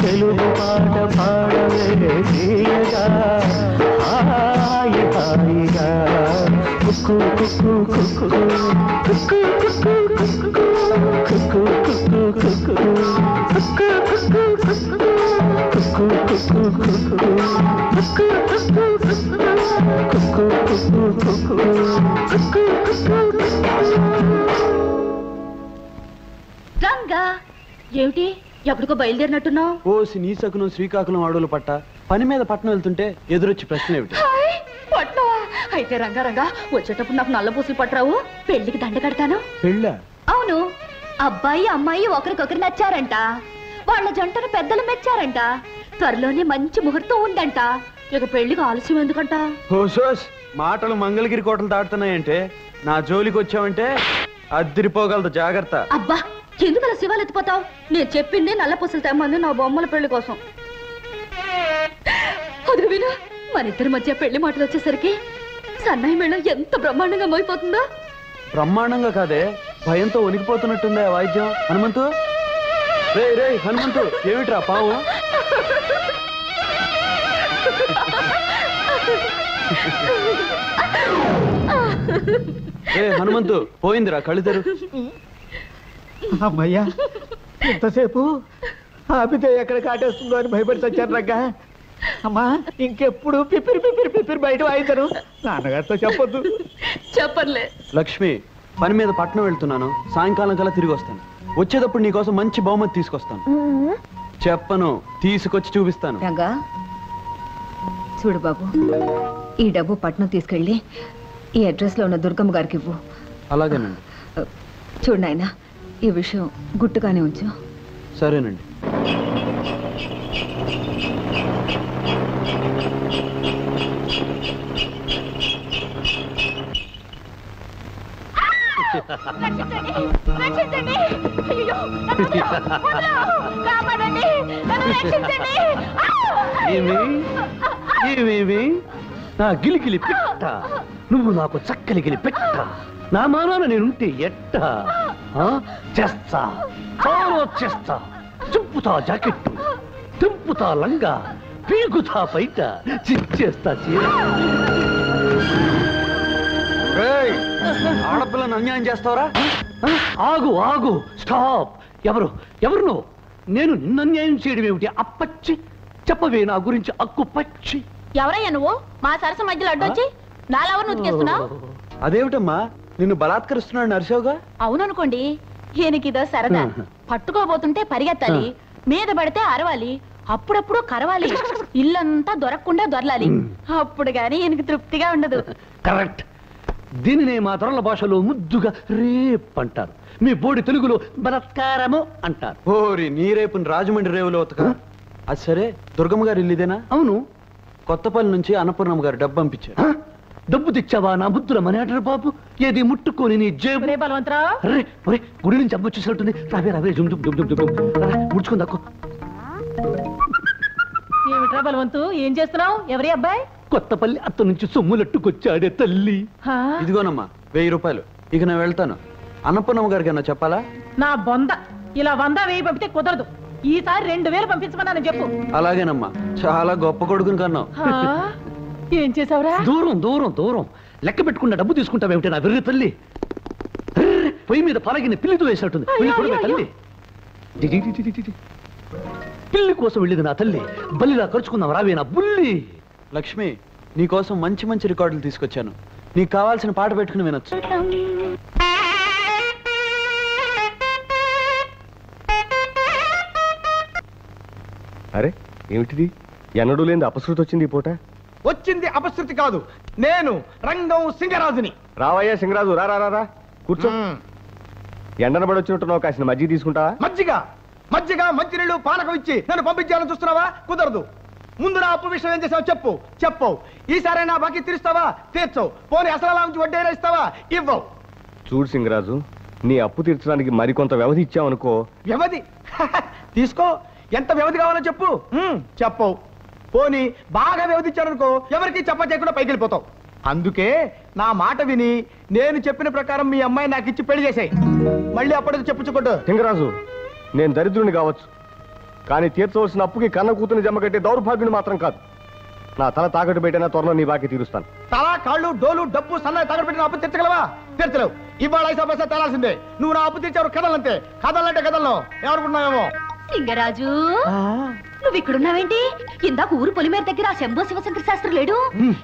N: తెలుగు పాట పాడవే తీయగా హాయి హాయిగా కుక్కు కుక్కు కుక్కు కుక్కు కుక్కు కుక్కు కుక్కు కుక్కు కుక్కు కుక్కు కుక్కు
F: రంగా ఏమిటి ఎప్పటికో బయలుదేరినట్టున్నావు?
B: ఓసి నీ సకునం శ్రీకాకుళం అడవులు పట్ట పని మీద పట్టణం వెళ్తుంటే ఎదురొచ్చి ప్రశ్న ఏమిటి?
F: పట్నవా? అయితే రంగా రంగా వచ్చేటప్పుడు నాకు నల్ల పూసలు పట్టరావు, పెళ్లికి దండ కడతాను.
B: పెళ్ళా?
F: అవును, అబ్బాయి అమ్మాయి ఒకరికొకరు నచ్చారంట, వాళ్ళ జంటను పెద్దలు మెచ్చారంట, త్వరలోనే మంచి ముహూర్తం ఉందంట. ఇక పెళ్లికి ఆలస్యం ఎందుకంట?
B: హోసోస్ మాటలు మంగళగిరి కోటలు దాటుతున్నాయంటే నా జోలికి వచ్చావంటే అద్దిరిపోగలదు, జాగ్రత్త.
F: అబ్బా ఎందుకలా శివాలు ఎత్తిపోతావు? నేను చెప్పింది నల్ల పూసలు తెమ్మంది నా బొమ్మల పెళ్లి కోసం. అది విను, మన ఇద్దరి మధ్య పెళ్లి మాటలు వచ్చేసరికి సన్నాయి మేళం ఎంత బ్రహ్మాండంగా మోయిపోతుందో.
B: బ్రహ్మాండంగా కాదే, భయంతో వణికిపోతున్నట్టుందా వాయిద్యం. హనుమంతు, రే రే హనుమంతు, ఏమిట్రా పావు? ఏ హనుమంతు, పోయిందిరా కళ్ళు తెరు.
N: అమ్మయ్యా, ఎంతసేపు ఆపితే ఎక్కడ కాటేస్తుందో అని భయపడి చచ్చాను రగ్గ. అమ్మా ఇంకెప్పుడు పిపిరి పిపిరి పిపిరి బయట వాయిద్దరు, నాన్నగారితో చెప్పొద్దు.
F: చెప్పర్లే.
B: లక్ష్మి, పని మీద పట్నం వెళ్తున్నాను, సాయంకాలం కల్లా తిరిగి వస్తాను. వచ్చేటప్పుడు నీకోసం మంచి బహుమతి తీసుకొస్తాను. చెప్పను, తీసుకొచ్చి చూపిస్తాను.
L: రంగా చూడు బాబు, ఈ డబ్బు పట్నం తీసుకెళ్ళి ఈ అడ్రస్ లో ఉన్న దుర్గమ్మ గారికి ఇవ్వు.
B: అలాగేనండి.
L: చూడు నాయనా, ఈ విషయం గుట్టుగానే ఉంచు.
B: సరేనండి.
N: ఏమేమి నా గిలిగిలి పెట్ట, నువ్వు నాకు చక్కలి గిలి పెట్ట, నా మానాన నేనుంటే ఎట్ట చేస్తా, చాలా చేస్తా. చింపుతా జాకెట్టు, తింపుతా లంగా, పీకుతా బయట, చిచ్చేస్తా చీర.
B: ఆడపిల్లను అన్యాయం చేస్తావరా?
N: ఆగు ఆగు, స్టాప్. ఎవరు ఎవరు నువ్వు? నేను నిన్ను అన్యాయం చేయడం ఏమిటి? అప్పచ్చి చెప్పవే నా గురించి అక్కు పచ్చి.
F: ఎవరయ్యా నువ్వు మా సరస మధ్యలో అడ్డొచ్చి నాలెవరు నుతికేస్తున్నావు?
B: అదేమిటమ్మా, నిన్ను బలాత్కరిస్తున్నాడు నరసోగా?
F: అవుననుకోండి, ఈయనకిదో సరదా. పట్టుకోబోతుంటే పరిగెత్తాలి, మీద పడితే అరవాలి, అప్పుడప్పుడు కరవాలి, ఇల్లంతా దొరకకుండా దొరలాలి. అప్పుడు గాని ఈయనకి తృప్తిగా ఉండదు.
N: కరెక్ట్. దీనినే మా దొరల భాషలో ముద్దుగా రేప్ అంటారు, మీ బోడి తెలుగులో బలత్కారము అంటారు.
B: ఓరి నీ రేపుని రాజమండ్రి రేవులో ఉతక. అది సరే, దుర్గమ్మ గారు ఇల్లు ఇదేనా?
N: అవును.
B: కొత్తపల్లి నుంచి అన్నపూర్ణమ్మ గారు డబ్బు పంపించారు.
N: డబ్బు తెచ్చావా నా బుద్ధుల మనేటరు బాబు? ఏది ముట్టుకొని నీ జేబు.
F: బలవంతరావు,
N: గుడి నుంచి అమ్మ వచ్చేసినట్టుంది. రావే రావే, జుమ్ జుమ్ జుమ్ జుమ్ ముడుచుకుంది అక్కో.
F: ఏమిట్రా బలవంతు, ఏం చేస్తున్నావు? ఎవరి అబ్బాయి?
N: కొత్తపల్లి అత్త నుంచి సొమ్ములట్టుకొచ్చాడే తల్లి.
B: ఇదిగోనమ్మా 1000 రూపాయలు. ఇక నేను వెళ్తాను. అన్నపూర్ణమ్మ గారికి ఏమన్నా చెప్పాలా?
P: నా బొంద ఇలా 100 వెయ్యి పంపితే కుదరదు. ఈసారి 2000 పంపించమన్నానని చెప్పు.
B: అలాగేనమ్మా, చాలా గొప్ప కొడుకుని కన్నావు.
P: ఏం చేసావురా?
Q: దూరం దూరం దూరం లెక్క పెట్టుకున్న డబ్బు తీసుకుంటావేమిటి నా వెర్రి తల్లి? పొయ్యి మీద పలగిన పిల్లితో వేసినట్టుంది. తల్లి పిల్లి కోసం వెళ్ళింది నా తల్లి. బల్లిలా ఖర్చుకుందాం రావే నా బుల్లి.
B: లక్ష్మి, నీకోసం మంచి మంచి రికార్డులు తీసుకొచ్చాను. నీకు కావాల్సిన పాట పెట్టుకుని వినొచ్చు.
I: అరే ఏమిటిది? ఎన్నడూ లేని అపశృతి వచ్చింది ఈ పూట.
N: వచ్చింది అపశృతి కాదు, నేను రంగం సింగరాజుని.
I: రావయ్యా సింగరాజు, రా రా రా కూర్చో. ఎండన పడి వచ్చినట్టున్నావు, కాసిన మజ్జిగ తీసుకుంటావా?
N: మజ్జిగ మంచినీళ్ళు పానకం ఇచ్చి నన్ను పంపించాలని చూస్తున్నావా? కుదరదు. ముందు నా అప్పు విషయం ఏం చేసావు చెప్పు. ఈసారి నా బాకీ తీరుస్తావా? తీర్చవు. పోనీ అసలు నుంచి వడ్డీ ఇస్తావా? ఇవ్వవు.
I: చూడు సింగరాజు, నీ అప్పు తీర్చడానికి మరికొంత వ్యవధి ఇచ్చావనుకో.
N: వ్యవధి తీసుకో. ఎంత వ్యవధి కావాలో చెప్పవు. పోనీ బాగా వ్యవధించారనుకో, ఎవరికి చెప్ప చేయకుండా పైకి వెళ్ళిపోతావు. అందుకే నా మాట విని నేను చెప్పిన ప్రకారం మీ అమ్మాయి నాకు ఇచ్చి పెళ్లి చేసాయి. మళ్ళీ అప్పటికి చెప్పుకోడు.
I: సింగరాజు, నేను దరిద్రుని కావచ్చు, కానీ తీర్చవలసిన అప్పుకి కన్న కూతుని జమ కట్టే దౌర్భాగ్యుని మాత్రం కాదు. నా తల తాకట్టు పెట్టినా త్వరలో నీ బాకీ తీరుస్తాను.
N: తల, కాళ్ళు, డోలు, డబ్బు, సన్నాయి తాకట్టు పెట్టిన అప్పు తీర్చగలవా? తీర్చలేవు. ఇవాళ 5 పైసా తేలాల్సిందే. నువ్వు నా అప్పు తీర్చావు. కథలంతే. కథలంటే కథల్లో ఏమనుకుంటున్నావేమో.
F: లింగరాజు, నువ్వు ఇక్కడున్నావేంటి? ఇందాక ఊరు పొలిమేర దగ్గర ఆ శంభో శివశంకర శాస్త్రి లేడు?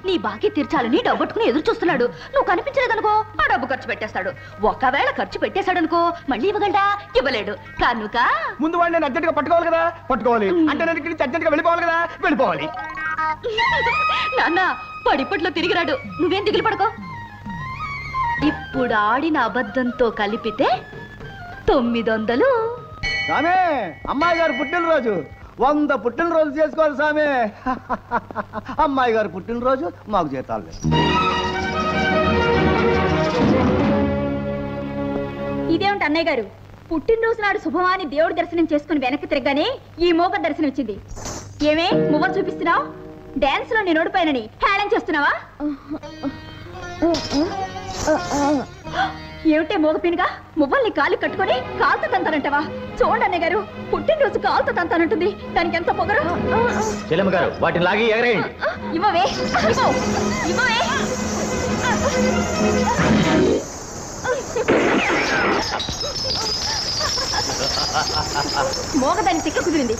F: నీ బాకీ తీర్చాలని డబ్బట్టుకుని ఎదురు చూస్తున్నాడు. నువ్వు కనిపించలేదనుకో, ఆ డబ్బు ఖర్చు పెట్టేస్తాడు. ఒకవేళ ఖర్చు పెట్టేశాడనుకో, మళ్ళీ ఇవ్వగలడా? ఇవ్వలేడు. కనుక
N: ముందు వాడిని నేను అర్జెంట్ గా పట్టుకోవాలి కదా. పట్టుకోవాలి అంటే నేను ఇక్కడి నుంచి అర్జెంట్ గా వెళ్ళిపోవాలి కదా. వెళ్ళిపోవాలి.
F: నాన్న పడిపట్లో తిరిగిరాడు. నువ్వేం దిగులు పడుకో. ఇప్పుడు ఆడిన అబద్ధంతో కలిపితే 900.
N: సామే, అమ్మాయి గారు పుట్టినరోజు 100 పుట్టినరోజు చేసుకోవాలి సామే. అమ్మాయి గారు పుట్టినరోజు మాకు జీతాలు లేదు.
R: ఇదేమిటి అన్నయ్య గారు, పుట్టినరోజు నాడు శుభమాని దేవుడి దర్శనం చేసుకుని వెనక్కి తిరగగానే ఈ మోగ దర్శనం ఇచ్చింది. ఏమే మువ్వలు చూపిస్తున్నావు? డాన్స్ లో నేను ఓడిపోయానని హేళన చేస్తున్నావా? ఏమిటే మోగపీనుగా మువ్వల్ని కాలు కట్టుకొని కాలుతో తంతానంటవా? చూడండి అన్నయ్య గారు, పుట్టినరోజు కాలుతో తంతానంటుంది. దానికి ఎంత పొగరు.
G: చెల్లెమ్మ గారు, వాటిని లాగి ఎగరేయండి.
R: ఇవ్వవే, ఇవ్వవే. మోగదాన్ని తిక్క కుదిరింది.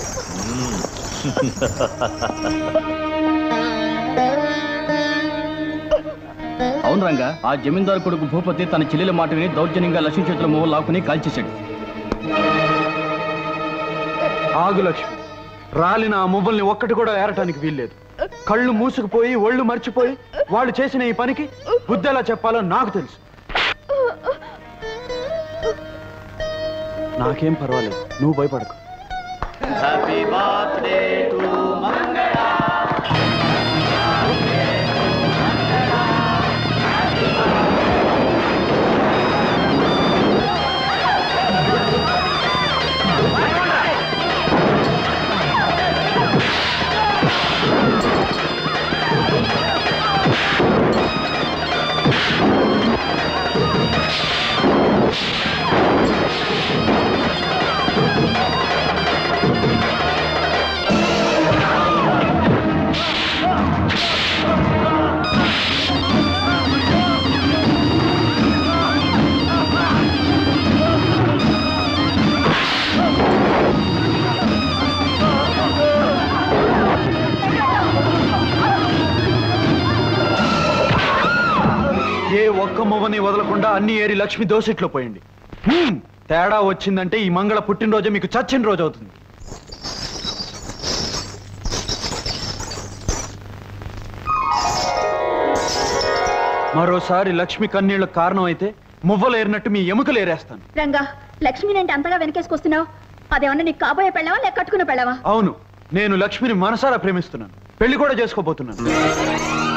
M: అవును రంగా, ఆ జమీందారు కొడుకు భూపతి తన చెల్లెల మాట విని దౌర్జన్యంగా లక్ష్మీ చేతుల మొవ్వలు లాక్కుని కాల్చేశాడు.
B: ఆగు లక్ష్మి, రాలిన ఆ మువ్వల్ని ఒక్కటి కూడా ఏరటానికి వీల్లేదు. కళ్ళు మూసుకుపోయి ఒళ్ళు మర్చిపోయి వాళ్ళు చేసిన ఈ పనికి బుద్ధి ఎలా చెప్పాలో నాకు తెలుసు. నాకేం పర్వాలేదు, నువ్వు భయపడకు.
G: హ్యాపీ బర్త్డే టు మంగళ.
B: ఏ ఒక్క మొవ్వని వదలకుండా అన్ని ఏరి లక్ష్మి దోసిట్లో పోయింది. తేడా వచ్చిందంటే ఈ మంగళ పుట్టినరోజే మీకు చచ్చిన రోజు అవుతుంది. మరోసారి లక్ష్మి కన్నీళ్లకు కారణం అయితే మువ్వలు ఏరినట్టు మీ ఎముకలు ఏరేస్తాను.
R: రంగా, లక్ష్మిని అంటే అంతగా వెనకేసుకొస్తున్నావు? అదేమన్నా నీకు కాబోయే పెళ్ళావా లేక కట్టుకున్న పెళ్ళావా?
B: అవును, నేను లక్ష్మిని మనసారా ప్రేమిస్తున్నాను. పెళ్లి కూడా చేసుకోబోతున్నాను.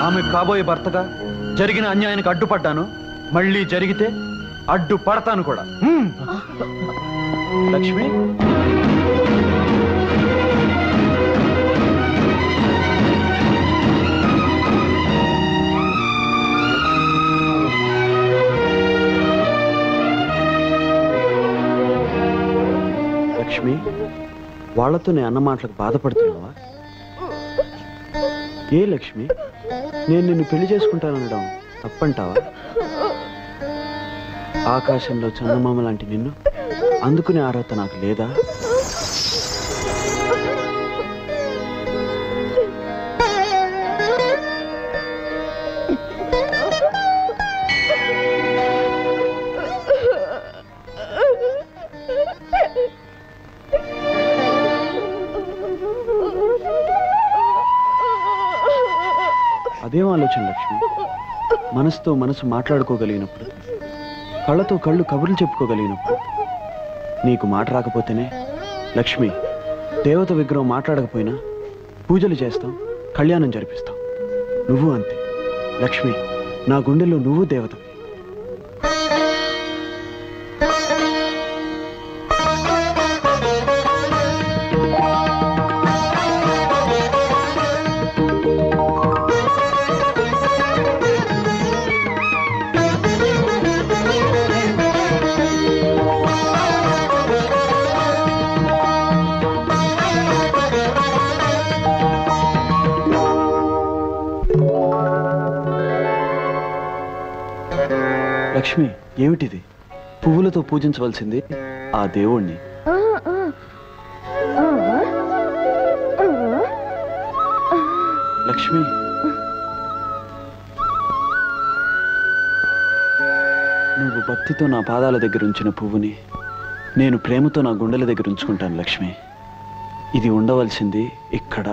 B: ఆమె కాబోయే భర్తగా జరిగిన అన్యాయానికి అడ్డుపడ్డాను. మళ్ళీ జరిగితే అడ్డు పడతాను కూడా. లక్ష్మి, లక్ష్మి, వాళ్లతో నేను అన్న మాటలకు బాధపడుతున్నావా? ఏ లక్ష్మి, నేను నిన్ను పెళ్లి చేసుకుంటాననడం తప్పంటావా? ఆకాశంలో చందమామ లాంటి నిన్ను అందుకునే అర్హత నాకు లేదా? అదేం ఆలోచన లక్ష్మి? మనసుతో మనసు మాట్లాడుకోగలిగినప్పుడు, కళ్ళతో కళ్ళు కబుర్లు చెప్పుకోగలిగినప్పుడు. నీకు మాట రాకపోతేనే లక్ష్మి, దేవత విగ్రహం మాట్లాడకపోయినా పూజలు చేస్తాం, కళ్యాణం జరిపిస్తాం. నువ్వు అంతే లక్ష్మి, నా గుండెల్లో నువ్వు దేవత. లక్ష్మి, ఏమిటిది? పువ్వులతో పూజించవలసింది ఆ దేవుణ్ణి. లక్ష్మి, నువ్వు భక్తితో నా పాదాల దగ్గర ఉంచిన పువ్వుని నేను ప్రేమతో నా గుండెల దగ్గర ఉంచుకుంటాను లక్ష్మి. ఇది ఉండవలసింది ఇక్కడ.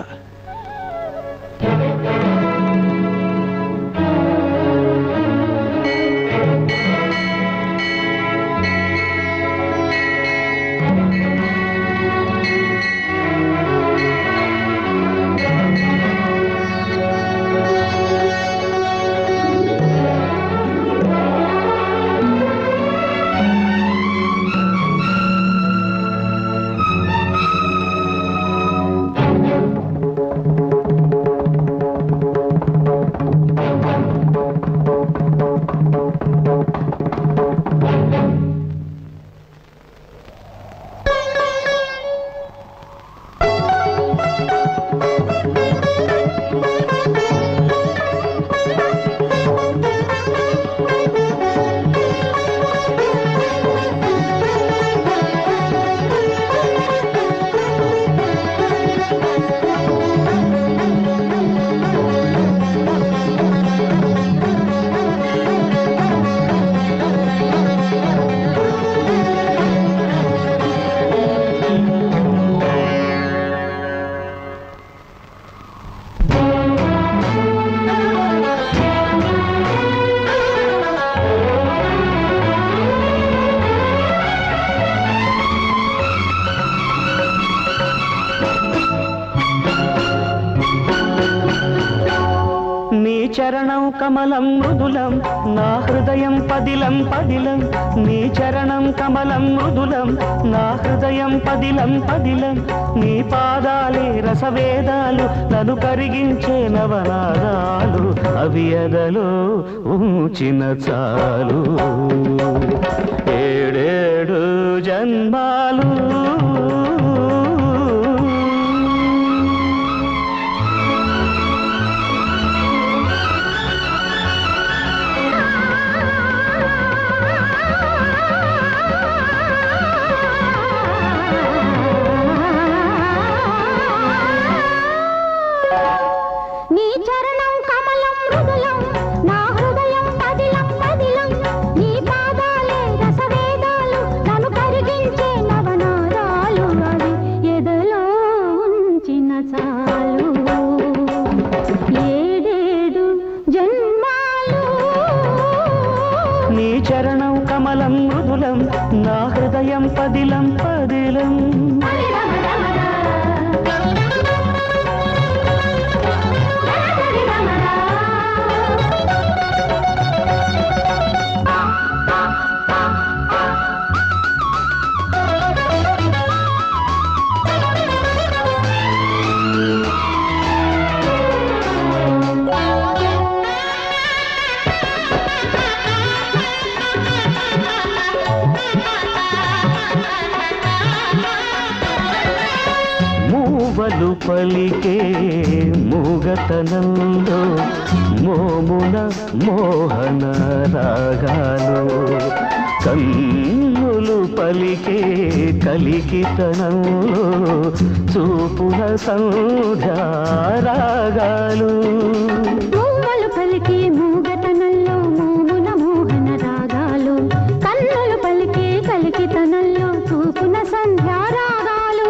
S: చరణం కమలం మృదులం నా హృదయం పదిలం పదిలం. నీ చరణం కమలం మృదులం నా హృదయం పదిలం పదిలం. నీ పాదాలే రసవేదాలు నన్ను కరిగించే నవనాదాలు. అవి ఎదలో ఉంచిన చాలు ఏడేడు జన్మాలు. చరణం కమలం మృదులం నా హృదయం పదిలం పదిలం. పలికే మూగతనంలో మోమున మోహన రాగాలు కన్నులు పలికే కలికితనంలో చూపుల సంధ్యారాగాలు
T: మూవలు పలికే మూగతనంలో మోమున మోహన రాగాలు కన్నులు పలికే కలికితనంలో చూపున సంధ్యారాగాలు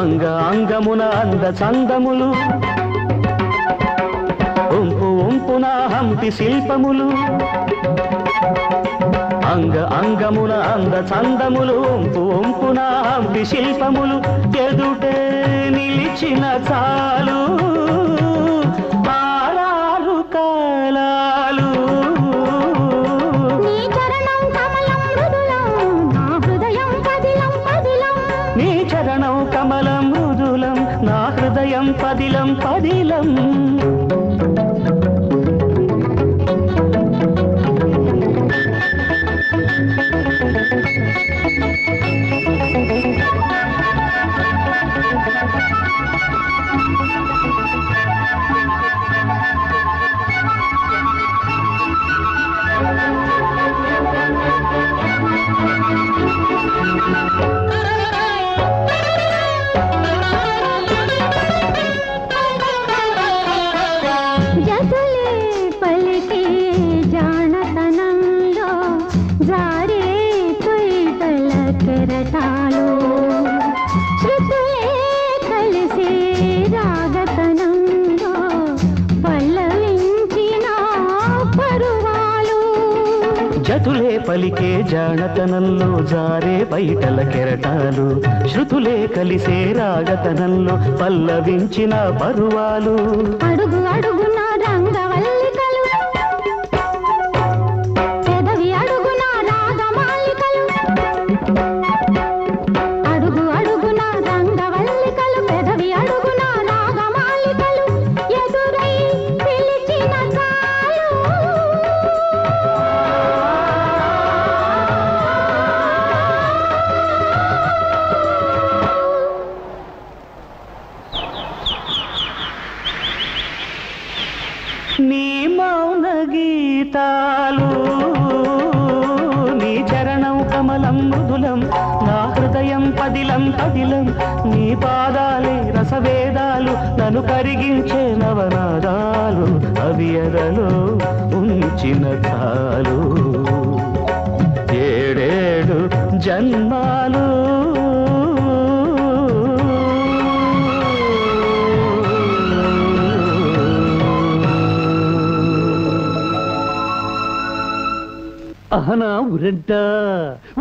S: అంగ అంగమున అంద చందములు ఒంపు ఒంపున హంపి శిల్పములు అంగ అంగమున అంద చందములు ఒంపు ఒంపున హంపి శిల్పములు ఎదుటే నిలిచిన చాలు ఆరారు కాలాలు
T: నీ చరణం కమలం మృదులం నా హృదయం పదిలం పదిలం
S: నీ చరణం కమలం మృదులం నా హృదయం పదిలం పదిలం
T: జతులే పలికే జానతనంలో జారే తొయిటల కెరటాలు శృతులే కలిసే రాగతనంలో పల్లవించిన పరువాలు
S: జతులే పలికే జానతనంలో జారే బయటల కెరటాలు శృతులే కలిసే రాగతనంలో పల్లవించిన పరువాలు
T: అడుగు అడుగున రంగవల్లికలు పెదవి అడుగున రాగమాలికలు అడుగు అడుగున రంగవల్లికలు పెదవి అడుగున రాగమాలికలు ఎదురై పిలిచిన కాలు
S: నీ మౌన గీతాలు నీ చరణం కమలం మృదులం నా హృదయం పదిలం పదిలం నీ పాదాలే రసవేదాలు నన్ను కరిగించే నవనాదాలు అవి ఎదలో ఉంచిన చాలు ఏడేడు జన్మాలు
Q: అహనా ఉరెంట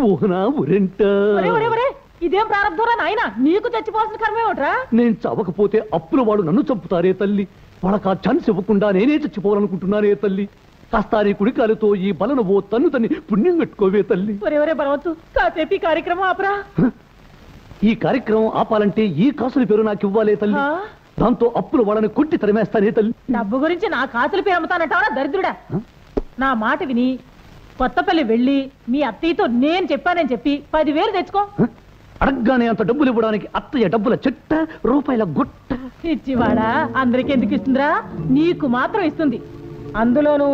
Q: ఊహనా ఉరెంట
P: ఇదేం ప్రారంభంరా నాయన నీకు చచ్చిపోవాల్సిన కర్మే ఒకట్రా
Q: నేను చవకపోతే అప్పుల వాడు నన్ను చంపుతారే తల్లి వాళ్ళకి ఆ ఛాన్స్ ఇవ్వకుండా నేనే చచ్చిపోవాలనుకుంటున్నానే తల్లి కాస్త నీ కుడికాలతో ఈ బలను ఓ తన్ను తన్ని పుణ్యం కట్టుకోవే తల్లి
P: ఒరే బలవచ్చు కాసేపు ఈ కార్యక్రమం ఆపరా
Q: ఈ కార్యక్రమం ఆపాలంటే ఈ కాసుల పేరు నాకు ఇవ్వాలే తల్లి దాంతో అప్పుల వాళ్ళని కొట్టి తరిమేస్తానే తల్లి
P: డబ్బు గురించి నా కాసుల పేరు అమ్ముతానంటావా దరిద్రుడా నా మాట విని కొత్తపల్లి వెళ్ళి మీ అత్తయ్యతో నేను చెప్పానని చెప్పి 10,000 తెచ్చుకో
Q: అడగ్గానే అంత డబ్బులు ఇవ్వడానికి అత్తయ్య డబ్బుల చెట్ట రూపాయల గుట్ట
P: ఇచ్చివాడా అందరికి ఎందుకు ఇస్తుందిరా నీకు మాత్రం ఇస్తుంది అందులోను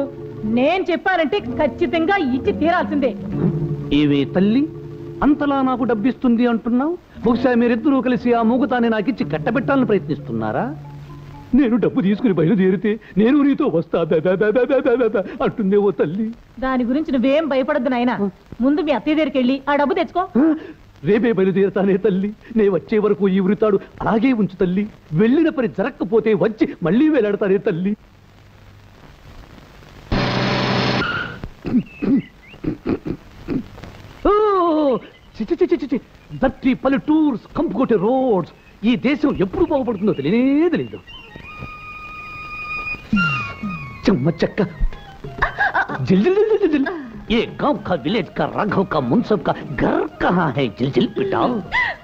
P: నేను చెప్పానంటే ఖచ్చితంగా ఇచ్చి తీరాల్సిందే
Q: ఏవే తల్లి అంతలా నాకు డబ్బిస్తుంది అంటున్నావు బహుశా మీరిద్దరూ కలిసి ఆ మూగతాన్ని నాకిచ్చి కట్టబెట్టాలని ప్రయత్నిస్తున్నారా నేను డబ్బు తీసుకుని బయలుదేరితే నేను నీతో వస్తా అంటుందే ఓ తల్లి
P: దాని గురించి నువ్వేం భయపడద్దు నాయనా ముందు మీ అత్తయ్య దగ్గరికి వెళ్ళి ఆ డబ్బు తెచ్చుకో
Q: రేపే బయలుదేరతానే తల్లి నే వచ్చే వరకు ఈ వృతాడు అలాగే ఉంచు తల్లి వెళ్ళిన పని జరగకపోతే వచ్చి మళ్ళీ వేలాడతానే తల్లి దట్టి పల్లెటూర్స్ కంపుకోటే రోడ్స్ ఈ దేశం ఎప్పుడు బాగుపడుతుందో తెలియనే తెలియదు चम्मच चक्का जिल जिल जिल जिल जिल ये गांव का विलेज का राघव का मुंसब का घर कहाँ है जिल जिल पिटाओ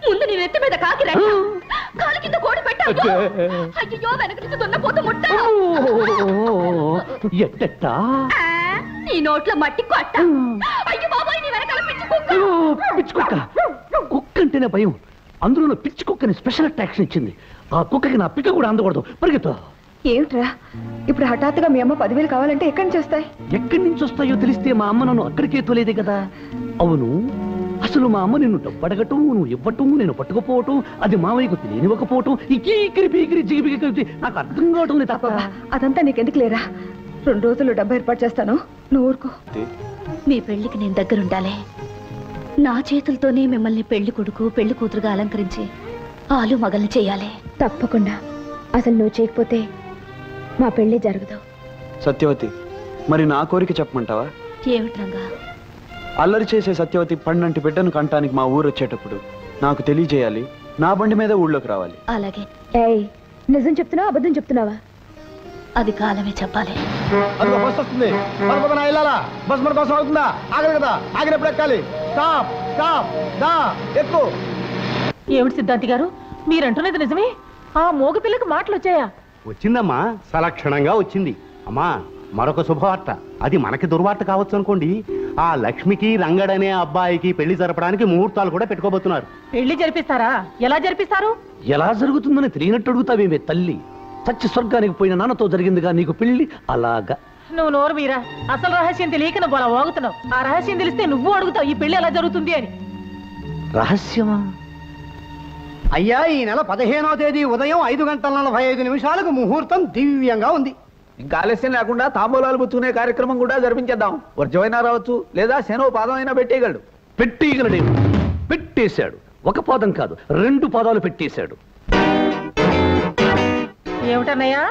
F: ముందు నీ నెత్తి మీద కాకి రెట్ట కాలు కింద కోడి పెట్టావు అయ్యో వెనక నుంచి దున్నపోతు ముట్ట
Q: ఎట్టట్టా
F: నీ నోట్లో మట్టి కొట్ట అయ్యో బాబాయ్ నీ వెనకాల పిచ్చి కుక్క
Q: పిచ్చి కుక్క కుక్క అంటేనే భయం అందులో పిచ్చి కుక్కని స్పెషల్ అట్రాక్షన్ ఇచ్చింది ఆ కుక్కకి నా పిక్క కూడా అందకూడదు. పరిగెత్తు.
L: ఏమిట్రా ఇప్పుడు హఠాత్తుగా మీ అమ్మ 10,000 కావాలంటే ఎక్కడి నుంచి వస్తాయి?
Q: ఎక్కడి నుంచి వస్తాయో తెలిస్తే మా అమ్మ నన్ను అక్కడికే తోలేదే కదా. అవును, అసలు మా అమ్మ నిన్ను డబ్బు అడగటం, నువ్వు ఇవ్వటం, నేను పట్టుకుపోవటం, అది మావయ్యకు తెలియనివ్వకపోవటం, ఈ కీకిరి పీకిరి జిగిపిగి నాకు అర్థం కావటం లేదు. తప్ప
L: అదంతా నీకెందుకు లేరా? 2 రోజులు డబ్బు ఏర్పాటు చేస్తాను, నువ్వు ఊరుకో.
F: మీ పెళ్లికి నేను దగ్గరుండాలి. నా చేతులతోనే మిమ్మల్ని పెళ్లి కొడుకు పెళ్లి కూతురుగా అలంకరించి ఆలు మగల్ని చేయాలి.
A: తప్పకుండా. అసలు నువ్వు చేయకపోతే మా పెళ్లి జరగదు.
B: సత్యవతి, మరి నా కోరిక చెప్పమంటావా?
F: ఏమిటి రంగా?
B: అల్లరి చేసే సత్యవతి పండంటి బిడ్డను కంటానికి మా ఊరు వచ్చేటప్పుడు నాకు తెలియజేయాలి. నా బండి మీద ఊళ్ళోకి రావాలి.
F: అలాగే.
A: ఏయ్, నిజం చెప్తున్నావా అబద్ధం చెప్తున్నావా?
F: అది కాలమే చెప్పాలి.
N: అదిగో బస్ వస్తుంది. పరపదన వెళ్ళాలా? బస్ మన కోసం అవుతుందా? ఆగదు కదా, ఆగినప్పుడు ఎక్కాలి. స్టాప్ స్టాప్ దా ఎక్కు.
P: ఏమిటి సిద్ధాంతి గారు, మీరంటున్నది నిజమే? ఆ మోగ పిల్లకి మాటలు వచ్చాయా?
U: వచ్చిందమ్మా, సలక్షణంగా వచ్చింది. అమ్మా, మరొక శుభవార్త. అది మనకి దుర్వార్త కావచ్చు అనుకోండి. ఆ లక్ష్మికి రంగడనే అబ్బాయికి పెళ్లి జరపడానికి ముహూర్తాలు కూడా పెట్టుకోబోతున్నారు.
P: పెళ్లి జరిపిస్తారా? ఎలా జరిపిస్తారు?
Q: ఎలా జరుగుతుందని తెలియనట్టు అడుగుతావేమే తల్లి. సత్య స్వర్గానికి పోయిన నాన్నతో జరిగిందిగా నీకు పెళ్లి. అలాగా
P: నువ్వు నోరు మీరా, అసలు రహస్యం తెలియక నువ్వు అలా వాగుతున్నావు. ఆ రహస్యం తెలిస్తే నువ్వు అడుగుతావు ఈ పెళ్లి ఎలా జరుగుతుంది అని.
Q: రహస్యమా?
V: అయ్యా, ఈ నెల 15వ తేదీ ఉదయం 5:45 ముహూర్తం దివ్యంగా ఉంది.
N: ఇంకా ఆలస్యం లేకుండా తాంబూలాలు పుచ్చుకునే కార్యక్రమం కూడా జరిపించేద్దాం. వర్జమైనా రావచ్చు, లేదా శనో పాదం అయినా పెట్టేయగలడు.
Q: పెట్టేయగలడే? పెట్టేశాడు. ఒక పాదం కాదు, 2 పాదాలు పెట్టేశాడు.
P: ఏమిటన్నయ్యా,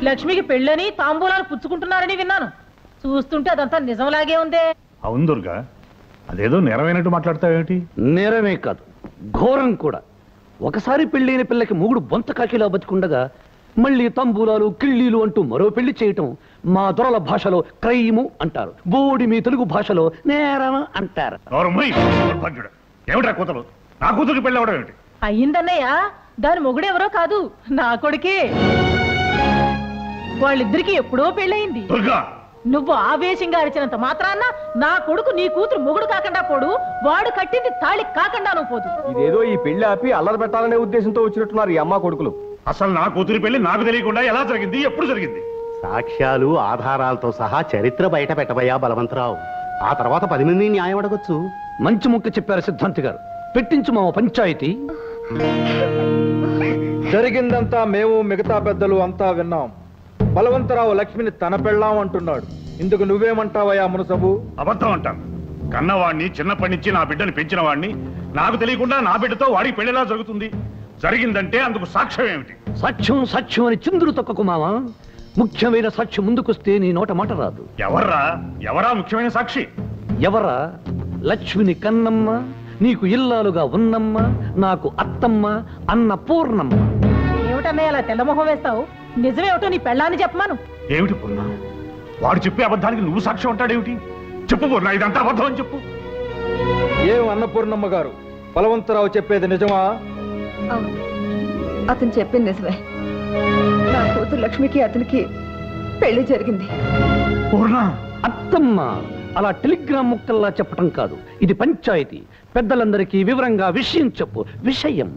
P: లక్ష్మికి పెళ్ళని తాంబూలాలు పుచ్చుకుంటున్నారని విన్నాను. చూస్తుంటే అదంతా నిజంలాగే ఉందే.
J: అవును దుర్గా, అదేదో నేరమైనట్టు మాట్లాడతావేమిటి?
Q: నేరమే కాదు, ఘోరం కూడా. ఒకసారి పెళ్ళైన పిల్లకి మూగుడు బొంత కాకిలా బతికుండగా మళ్ళీ తంబూలాలు కిళ్ళీలు అంటూ మరో పెళ్లి చేయటం మా దొరల భాషలో క్రైము అంటారు. బోడి మీ తెలుగు భాషలో నేరం అంటారు.
J: ఏమిటా కూతురు? నా కూతురికి పెళ్ళి అవడం ఏమిటి?
P: అయ్యిందన్నయ్య, దాని మొగుడెవరో కాదు, నా కొడుకే. వాళ్ళిద్దరికి ఎప్పుడో పెళ్ళయింది. నువ్వు ఆవేశంగా అరిచినంత మాత్రాన్న నా కొడుకు నీ కూతురు మొగుడు కాకుండా పోడు, వాడు కట్టింది తాళి కాకుండా నువ్వు పోదు.
I: ఇదేదో ఈ పెళ్లి ఆపి అల్లరి పెట్టాలనే ఉద్దేశంతో వచ్చినట్టున్నారు ఈ అమ్మ కొడుకులు.
J: అసలు నా కూతురి పెళ్లి నాకు తెలియకుండా ఎలా జరిగింది, ఎప్పుడు జరిగింది?
U: సాక్ష్యాలు ఆధారాలతో సహా చరిత్ర బయట పెట్టబోయా బలవంతరావు. ఆ తర్వాత 10 మంది న్యాయం అడగొచ్చు.
Q: మంచి ముక్క చెప్పారు సిద్ధాంతి గారు. పెట్టించు మా పంచాయతీ.
H: జరిగిందంతా మేము మిగతా పెద్దలు అంతా విన్నాం. బలవంతరావు లక్ష్మిని తన పెళ్ళాం అంటున్నాడు. ఇందుకు నువ్వేమంటావయ్యా మునసబు?
J: అబద్ధం అంటాను. కన్నవాడిని చిన్నప్పటి నుంచి నా బిడ్డని పెంచిన వాడిని నాకు తెలియకుండా నా బిడ్డతో వాడికి పెళ్లిలా జరుగుతుంది. జరిగిందంటే అందుకు సాక్ష్యం ఏమిటి?
Q: సాక్ష్యం సాక్ష్యం అని చిందులు తొక్కకు మావా. ముఖ్యమైన సాక్షి ముందుకొస్తే నీ నోట మాట రాదు.
J: ఎవరా ముఖ్యమైన సాక్షి?
Q: ఎవరా? లక్ష్మిని కన్నమ్మ, నీకు ఇల్లాలుగా ఉన్నమ్మ, నాకు అత్తమ్మ, అన్న పూర్ణమ్మ.
P: ఏమిటన్నయ్య అలా తెల్లమొహం వేస్తావు? నిజమేమిటో నీ పెళ్ళాన్ని చెప్పమాను.
J: ఏమిటి పూర్ణ? వాడు చెప్పే అబద్ధానికి నువ్వు సాక్ష్యం అంటాడేమిటి? చెప్పు పూర్ణ, ఇదంతా అబద్ధం అని చెప్పు.
H: ఏం అన్నపూర్ణమ్మ గారు, బలవంతరావు చెప్పేది నిజమా?
L: అవును, అతను చెప్పింది నిజమే. నా కూతురు లక్ష్మికి అతనికి పెళ్లి జరిగింది.
Q: అత్తమ్మ, అలా టెలిగ్రామ్ ముక్కల్లా చెప్పటం కాదు. ఇది పంచాయతీ. పెద్దలందరికీ వివరంగా విషయం చెప్పు. విషయం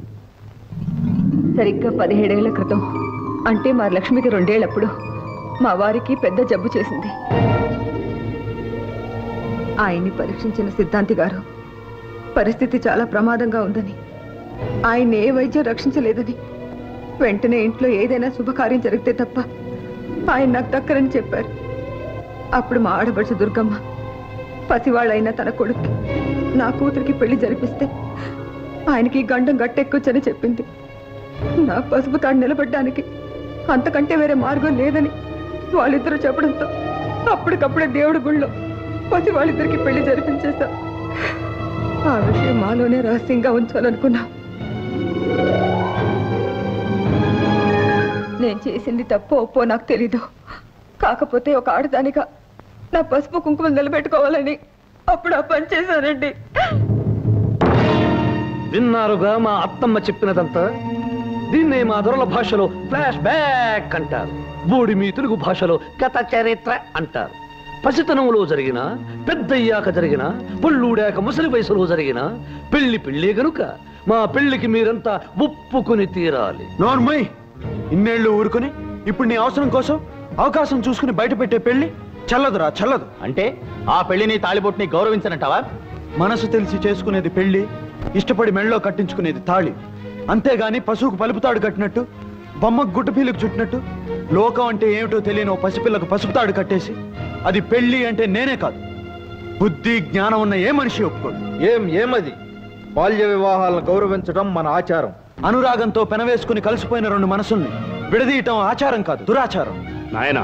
L: సరిగ్గా 17 ఏళ్ల క్రితం, అంటే మా లక్ష్మికి 2 ఏళ్లప్పుడు మా వారికి పెద్ద జబ్బు చేసింది. ఆయన్ని పరీక్షించిన సిద్ధాంతి గారు పరిస్థితి చాలా ప్రమాదంగా ఉందని, ఆయన ఏ వైద్యం రక్షించలేదని, వెంటనే ఇంట్లో ఏదైనా శుభకార్యం జరిగితే తప్ప ఆయన నాకు దక్కరని చెప్పారు. అప్పుడు మా ఆడపడుచు దుర్గమ్మ పసివాళ్ళైన తన కొడుక్కి నా కూతురికి పెళ్లి జరిపిస్తే ఆయనకి గండం గట్టెక్కొచ్చని చెప్పింది. నా పసుపు తాడు నిలబడ్డానికి అంతకంటే వేరే మార్గం లేదని వాళ్ళిద్దరూ చెప్పడంతో అప్పటికప్పుడే దేవుడి గుళ్ళో పసి వాళ్ళిద్దరికి పెళ్లి జరిపించేశా. ఆ విషయం మాలోనే రహస్యంగా ఉంచాలనుకున్నా. నేను చేసింది తప్పో ఒప్పో నాకు తెలీదు. కాకపోతే ఒక ఆడదానిగా నా పసుపు కుంకుమలు నిలబెట్టుకోవాలని అప్పుడు ఆ పని చేశానండి.
Q: విన్నారుగా మా అత్తమ్మ చెప్పినదంతా. దీన్నే మా దొరల భాషలో ఫ్లాష్ బ్యాక్ అంటారు. బోడి మీ తెలుగు భాషలో కథ చరిత్ర అంటారు. పసితనంలో జరిగిన, పెద్దయ్యాక జరిగిన, పళ్ళూడాక ముసలి వయసులో జరిగిన పెళ్లి గనుక మా పెళ్లికి మీరంతా ఒప్పుకుని తీరాలి.
B: నోర్మయ్, ఇన్నేళ్లు ఊరుకుని ఇప్పుడు నీ అవసరం కోసం అవకాశం చూసుకుని బయట పెట్టే పెళ్లి చల్లదురా, చల్లదు.
G: అంటే ఆ పెళ్లిని తాళిబొట్టుని గౌరవించనంటావా?
B: మనసు తెలిసి చేసుకునేది పెళ్లి, ఇష్టపడి మెళ్ళలో కట్టించుకునేది తాళి. అంతేగాని పశువుకు పలుపుతాడు కట్టినట్టు, బొమ్మకు గుడ్డపీలకు చుట్టినట్టు లోకం అంటే ఏమిటో తెలియని ఓ పసిపిల్లకు పసుపుతాడు కట్టేసి అది పెళ్లి అంటే నేనే కాదు, బుద్ధి జ్ఞానం ఉన్న ఏ మనిషి ఒప్పుకోడు.
H: ఏమది? బాల్య వివాహాలను గౌరవించడం మన ఆచారం.
B: అనురాగంతో పెనవేసుకుని కలిసిపోయిన రెండు మనసుల్ని విడదీయటం ఆచారం కాదు, దురాచారం.
U: నాయన,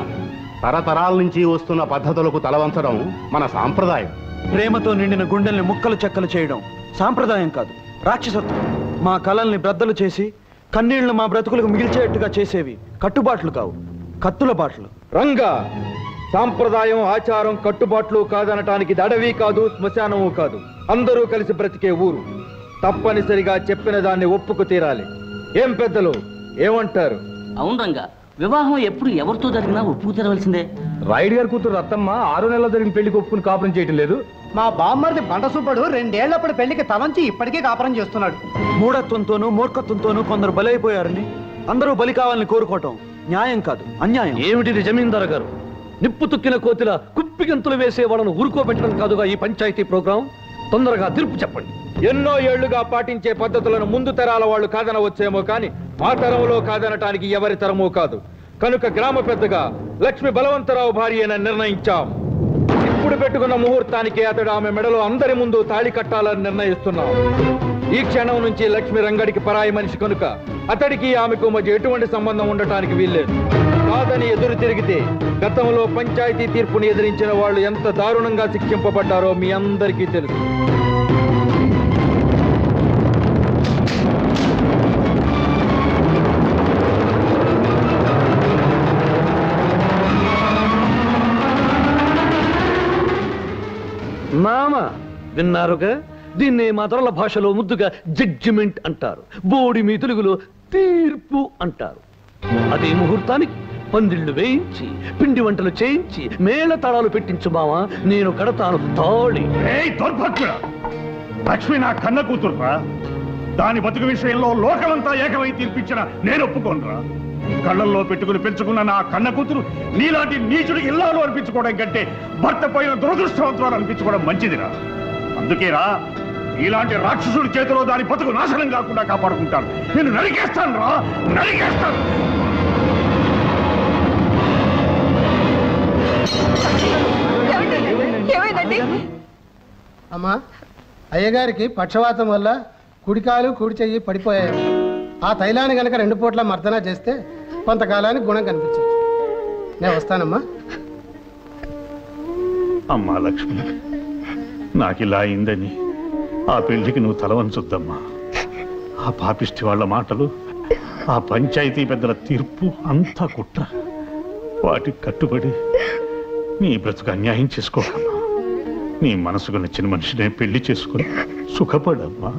U: తరతరాల నుంచి వస్తున్న పద్ధతులకు తలవంచడం మన సాంప్రదాయం.
B: ప్రేమతో నిండిన గుండెల్ని ముక్కలు చెక్కలు చేయడం సాంప్రదాయం కాదు, రాక్షసత్వం. మా కళల్ని బ్రద్దలు చేసి కన్నీళ్లు మా బ్రతుకులకు మిగిల్చేట్టుగా చేసేవి కట్టుబాట్లు కావు, కత్తుల బాట్లు.
H: రంగా, సాంప్రదాయం ఆచారం కట్టుబాట్లు కాదనటానికి అడవి కాదు, శ్మశానము కాదు, అందరూ కలిసి బ్రతికే ఊరు. తప్పనిసరిగా చెప్పిన దాన్ని ఒప్పుకు తీరాలి. ఏం పెద్దలు ఏమంటారు?
M: అవును రంగా, వివాహం ఎప్పుడు ఎవరితో జరిగినా ఒప్పుకు తెరవలసిందే.
H: రాయుడు గారి కూతురు రత్తమ్మ 6 నెలల జరిగిన పెళ్లికి ఒప్పుకుని కాపురం చేయటం లేదు.
V: మా బామ్మర్ది బండసుబ్బడు 2 ఏళ్లప్పుడు పెళ్లికి తలంచి ఇప్పటికీ కాపురం చేస్తున్నాడు.
B: మూఢత్వంతోనూ మూర్ఖత్వంతోనూ కొందరు బలైపోయారని అందరూ బలి కావాలని కోరుకోవటం న్యాయం కాదు, అన్యాయం.
Q: ఏమిటిది జమీందారు గారు? నిప్పు తుక్కిన కోతిల కుప్పిగంతులు వేసే వాళ్ళను ఊరుకోబెట్టడం కాదుగా ఈ పంచాయతీ ప్రోగ్రాం. తొందరగా తీర్పు చెప్పండి.
H: ఎన్నో ఏళ్లుగా పాటించే పద్ధతులను ముందు తరాల వాళ్ళు కాదనవచ్చేమో కానీ ఆ తరంలో కాదనటానికి ఎవరి తరమూ కాదు. కనుక గ్రామ పెద్దగా లక్ష్మి బలవంతరావు భార్యని నిర్ణయించాం. ఇప్పుడు పెట్టుకున్న ముహూర్తానికి అతడు ఆమె మెడలో అందరి ముందు తాళి కట్టాలని నిర్ణయిస్తున్నాం. ఈ క్షణం నుంచి లక్ష్మి రంగడికి పరాయి మనిషి కనుక అతడికి ఆమెకు మధ్య ఎటువంటి సంబంధం ఉండటానికి వీల్లేదు. కాదని ఎదురు తిరిగితే గతంలో పంచాయతీ తీర్పుని ఎదిరించిన వాళ్ళు ఎంత దారుణంగా శిక్షింపబడ్డారో మీ అందరికీ తెలుసు.
Q: మామ, విన్నారుగా? దీన్ని మా తరల భాషలో ముద్దుగా జడ్జిమెంట్ అంటారు, బోడి మీ తెలుగులో తీర్పు అంటారు. అదే ముహూర్తానికి పందిళ్లు వేయించి పిండి వంటలు చేయించి మేళ తాళాలు పెట్టించు మావా, నేను కడతాను తాళి.
J: దౌర్భాగ్యుడా, లక్ష్మి నా కన్న కూతురురా. దాని బతుకు విషయంలో లోకమంతా ఏకమై తీర్పిచ్చిన నేను ఒప్పుకోనరా. కళ్ళల్లో పెట్టుకుని పెంచుకున్న నా కన్న కూతురు నీలాంటి నీచుడికి ఇల్లాలు అనిపించుకోవడం కంటే భర్త పైన దురదృష్టవంతులు అనిపించుకోవడం మంచిదిరా. అందుకేరా ఇలాంటి రాక్షసుడి చేతిలో దాని బతుకు నాశనం కాకుండా కాపాడుకుంటాను. నేను నరికేస్తాను రా, నరికేస్తాను.
K: అమ్మా, అయ్యగారికి పక్షవాతం వల్ల కుడికాలు కుడి చెయ్యి పడిపోయాయి. ఆ తైలాన్ని గనక 2 పూట్ల మర్దన చేస్తే కొంతకాలానికి గుణం కనిపించచ్చు. నేను వస్తానమ్మా.
J: అమ్మా లక్ష్మి, నాకిలా అయిందని ఆ పెళ్లికి నువ్వు తలవంచొద్దమ్మా. ఆ పాపిష్టి వాళ్ళ మాటలు, ఆ పంచాయతీ పెద్దల తీర్పు అంతా కుట్ర. వాటికి కట్టుబడి నీ బ్రతుకు అన్యాయం చేసుకోకమ్మా. నీ మనసుకు నచ్చిన మనిషినే పెళ్లి చేసుకుని సుఖపడమ్మా.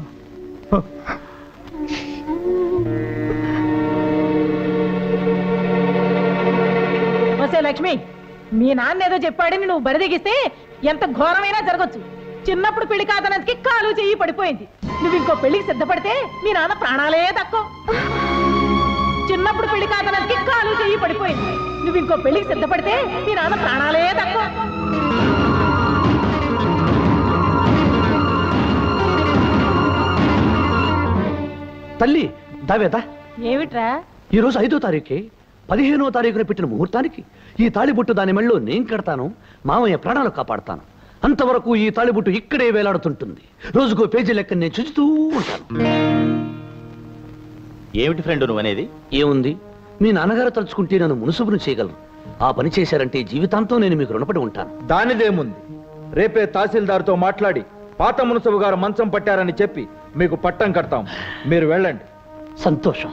P: లక్ష్మి, మీ నాన్న ఏదో చెప్పాడని నువ్వు బరిదిగిస్తే ఎంత ఘోరమైనా జరగచ్చు. చిన్నప్పుడు పెళ్లి కాదనందుకి కాలు చెయ్యి పడిపోయింది. నువ్వు ఇంకో పెళ్లికి సిద్ధపడితే మీ నాన్న ప్రాణాలే తక్కువ. చిన్నప్పుడు పెళ్లి కాదనందుకి కాలు చెయ్యి పడిపోయింది. నువ్వు ఇంకో పెళ్లికి సిద్ధపడితే మీ నాన్న ప్రాణాలే తక్కువ.
Q: తల్లి దావేదా,
P: ఏమిట్రా?
Q: ఈరోజు 5వ తారీఖే. 15వ తారీఖున పెట్టిన ముహూర్తానికి ఈ తాళిబుట్టు దాని మెళ్ళలో నేను కడతాను, మామయ్య ప్రాణాలు కాపాడతాను. అంతవరకు ఈ తాళిబుట్టు ఇక్కడే వేలాడుతుంటుంది. రోజుకో పేజీ లెక్క నేను చూస్తూ ఉంటాను.
G: ఏమిటి ఫ్రెండ్ నువ్వనేది?
Q: ఏముంది, మీ నాన్నగారు తలుచుకుంటే నన్ను మునుసుబును చేయగలరు. ఆ పని చేశారంటే జీవితాంతం నేను మీకు రుణపడి ఉంటాను.
H: దానిదేముంది, రేపే తహసీల్దార్తో మాట్లాడి పాత మునసబు గారు మంచం పట్టారని చెప్పి మీకు పట్టం కడతాం. మీరు వెళ్ళండి.
Q: సంతోషం.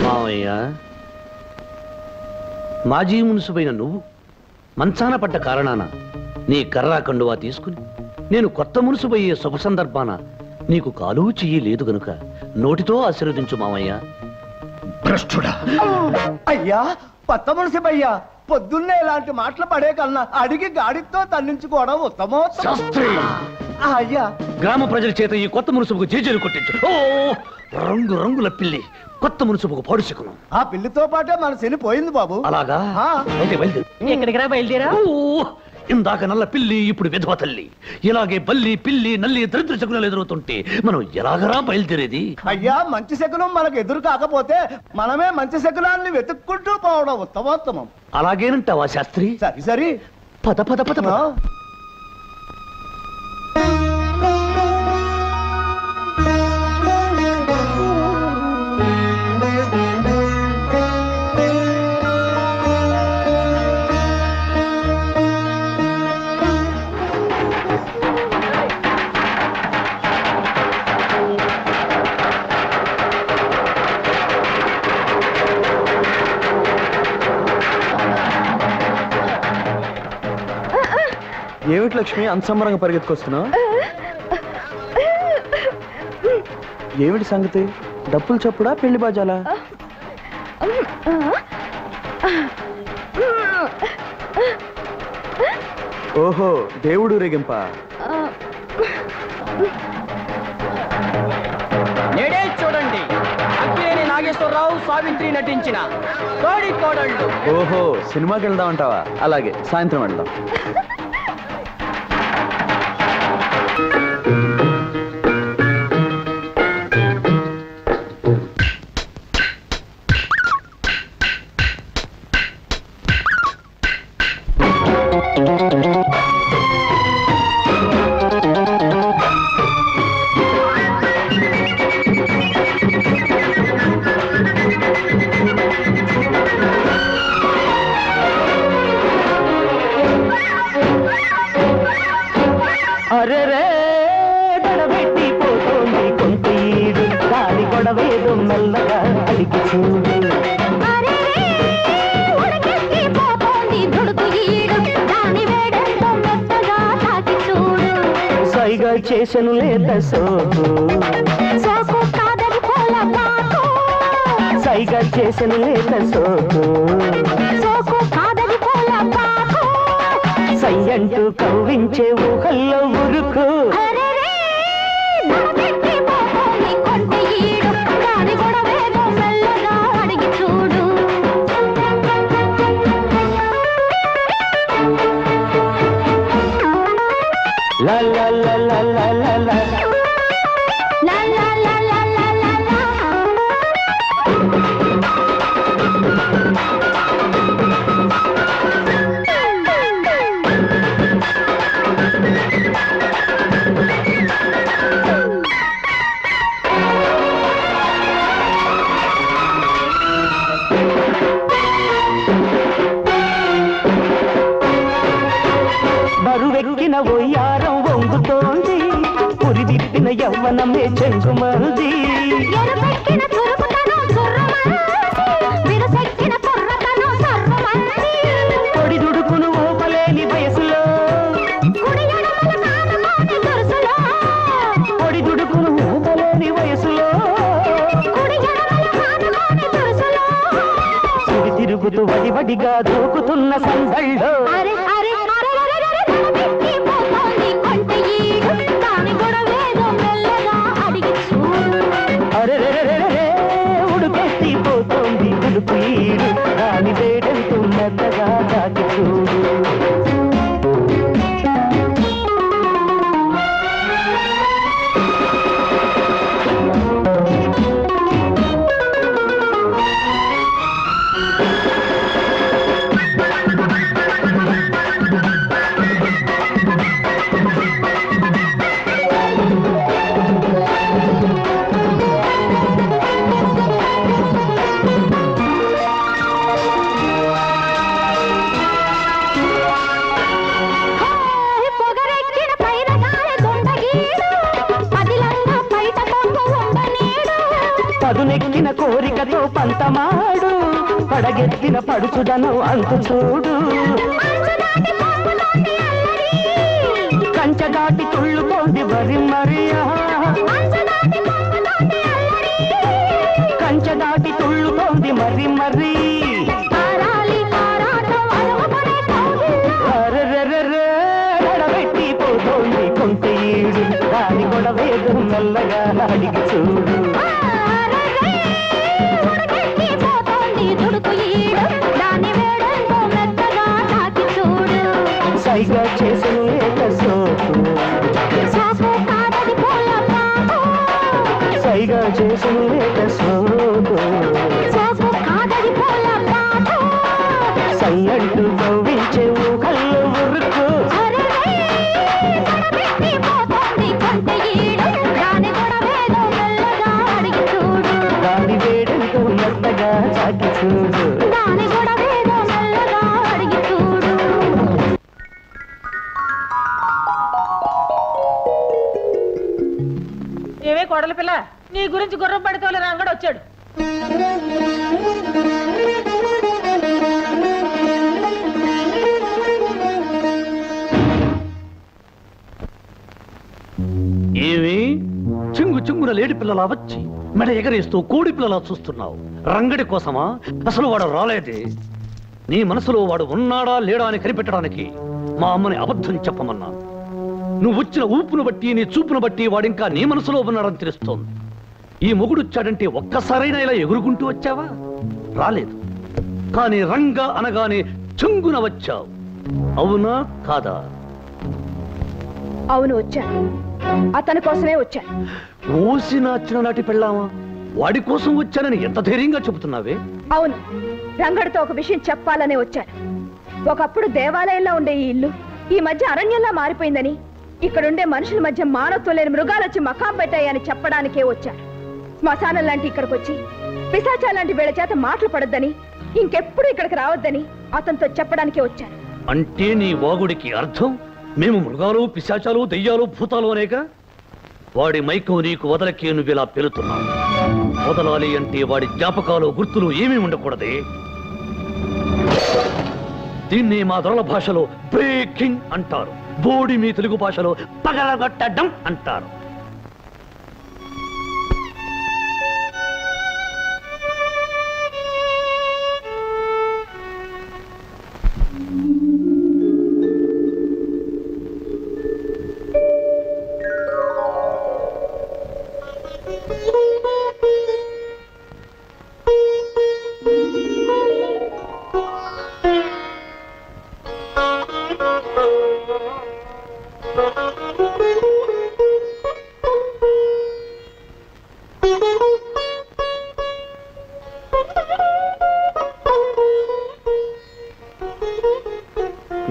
Q: మావయ్య, మాజీ మునుసుబైన నువ్వు మంచాన పడ్డ కారణాన నీ కర్రా కండువా తీసుకుని నేను కొత్త మునుసుబయ్యే శుభ సందర్భాన నీకు కాలు చెయ్యి లేదు గనుక నోటితో ఆశీర్వదించు మావయ్య.
N: భ్రష్టుడా! అయ్యా, కొత్త మునుసుబయ్యా,
V: పొద్దున్నే ఇలాంటి మాటలు పడే కన్నా అడిగి గాడితో తన్నించుకోవడం ఉత్తమం. అయ్యా,
Q: గ్రామ ప్రజల చేత ఈ కొత్త మున్సిపుకు జేజేలు కొట్టించు. ఓ రంగు రంగుల పిల్లి కొత్త మున్సిపుకు పడుచుకును.
V: ఆ పిల్లితో పాటే మన శని పోయింది బాబు.
Q: అలాగా? బయలుదేరు.
P: ఎక్కడికి రా బయలుదేరా?
Q: ఇందాక నల్ల పిల్లి, ఇప్పుడు విధవ తల్లి. ఇలాగే బల్లి, పిల్లి, నల్లి దరిద్ర శకునాలు ఎదురవుతుంటే మనం ఎలాగరా బయలుదేరేది?
V: అయ్యా, మంచి శకునం మనకు ఎదురు కాకపోతే మనమే మంచి శకునాన్ని వెతుక్కుంటూ పోవడం ఉత్తమోత్తమం.
Q: అలాగేనంటావా శాస్త్రి?
V: సరి సరి,
Q: పద పద పద.
B: ఏమిటి లక్ష్మి అంత సంబరంగా పరిగెత్తుకొస్తున్నావు? ఏమిటి సంగతి? డప్పులు చప్పుడా, పెళ్లి బాజాలా? ఓహో, దేవుడు రేగింప.
M: నేడే చూడండి, అక్కినేని నాగేశ్వరరావు, సావిత్రి నటించిన కోడి కోడళ్ళు.
B: ఓహో, సినిమాకి వెళ్దాం అంటావా? అలాగే, సాయంత్రం వెళ్దాం.
S: అరెరే గడబెట్టి పోతోంది కొంతీడు, దాని గొడవేదో మెల్లగా అడిగి చూడు. సైగా చేసను లేదా సోకు, సైగా చేసను లేదా సోకు, సయ్యంటూ కవ్వించే ఊహల్లో ఉరుకు. లా లా లా లా లా లా లా. బరువెక్కిన ఒయ్యారం వంగుతోంది, పురిదిప్పిన యవ్వనమే చెంగుమంది. పొడిదుడుకును ఊపలేని వయసులో, పొడిదుడుకును ఊపలేని వయసులో, సుడి తిరుగుతూ వడివడిగా దూకుతున్న సందళ్ళో. ఉడుకెత్తి పోతోంది ఉడుపు ఈడు, దాని వేడంతూ మెల్లగా దాటి చూడు. పదునెక్కిన కోరికతో పంతమాడు, పడగెత్తిన పడుచుదను అంతు చూడు. కంచదాటి తుళ్ళుతోంది వరి మరియా, కంచదాటి తుళ్ళుతోంది మరి మరి. మెల్లగా అడిగి చూడు సైగా చేసిన లేక సోకు సైగా చేసిన లేక సోకు సయ్యంటూ నవ్వించే కళ్ళు ఉరుకు దాని వేడంతో మెత్తగా చాకి చూడు
P: ఏవే కోడల పిల్ల, నీ గురించి గుర్రం పడితోలే రంగడు వచ్చాడు.
Q: ఏమి చింగు చింగున లేడి పిల్లలా వచ్చి మెడ ఎగరేస్తూ కోడి పిల్లలా చూస్తున్నావు? రంగడి కోసమా? అసలు వాడు రాలేదే. నీ మనసులో వాడు ఉన్నాడా లేడా అని కనిపెట్టడానికి మా అమ్మని అబద్ధం చెప్పమన్నా. నువ్వు వచ్చిన ఊపును బట్టి నీ చూపును బట్టి వాడింకా నీ మనసులో ఉన్నాడని తెలుస్తోంది. ఈ మొగుడొచ్చాడంటే ఒక్కసారైనా ఇలా ఎగురుకుంటూ వచ్చావా? రాలేదు. కానీ రంగ అనగానే చింగున వచ్చావు. అవునా కాదా?
A: అవును, వచ్చాను. అతని కోసమే వచ్చాను.
Q: ఓసిన చిన్ననాటి పెళ్ళామా? వాడి కోసం వచ్చానని ఎంత ధైర్యంగా చెబుతున్నావే?
A: అవును, రంగడితో ఒక విషయం చెప్పాలనే వచ్చాను. ఒకప్పుడు దేవాలయంలో ఉండే ఈ ఇల్లు ఈ మధ్య అరణ్యంలా మారిపోయిందని, ఇక్కడుండే మనుషుల మధ్య మానవత్వం లేని మృగాలు వచ్చి మకాం పెట్టాయని చెప్పడానికే వచ్చాను. శ్మశానం లాంటి ఇక్కడికి వచ్చి పిశాచా లాంటి వీళ్ళ చేత మాటలు పడొద్దని, ఇంకెప్పుడు ఇక్కడికి రావద్దని అతనితో చెప్పడానికే వచ్చాను.
Q: అంటే నీ వాగుడికి అర్థం మేము మృగాలు పిశాచాలు దెయ్యాలు భూతాలు అనేగా? వాడి మైకం నీకు వదలకే నువ్వు ఇలా పెరుతున్నావు. వదలాలి అంటే వాడి జ్ఞాపకాలు గుర్తులు ఏమీ ఉండకూడదే. దీన్ని మా దొరల భాషలో బ్రేకింగ్ అంటారు. బోడి మీ తెలుగు భాషలో పగలగొట్టడం అంటారు.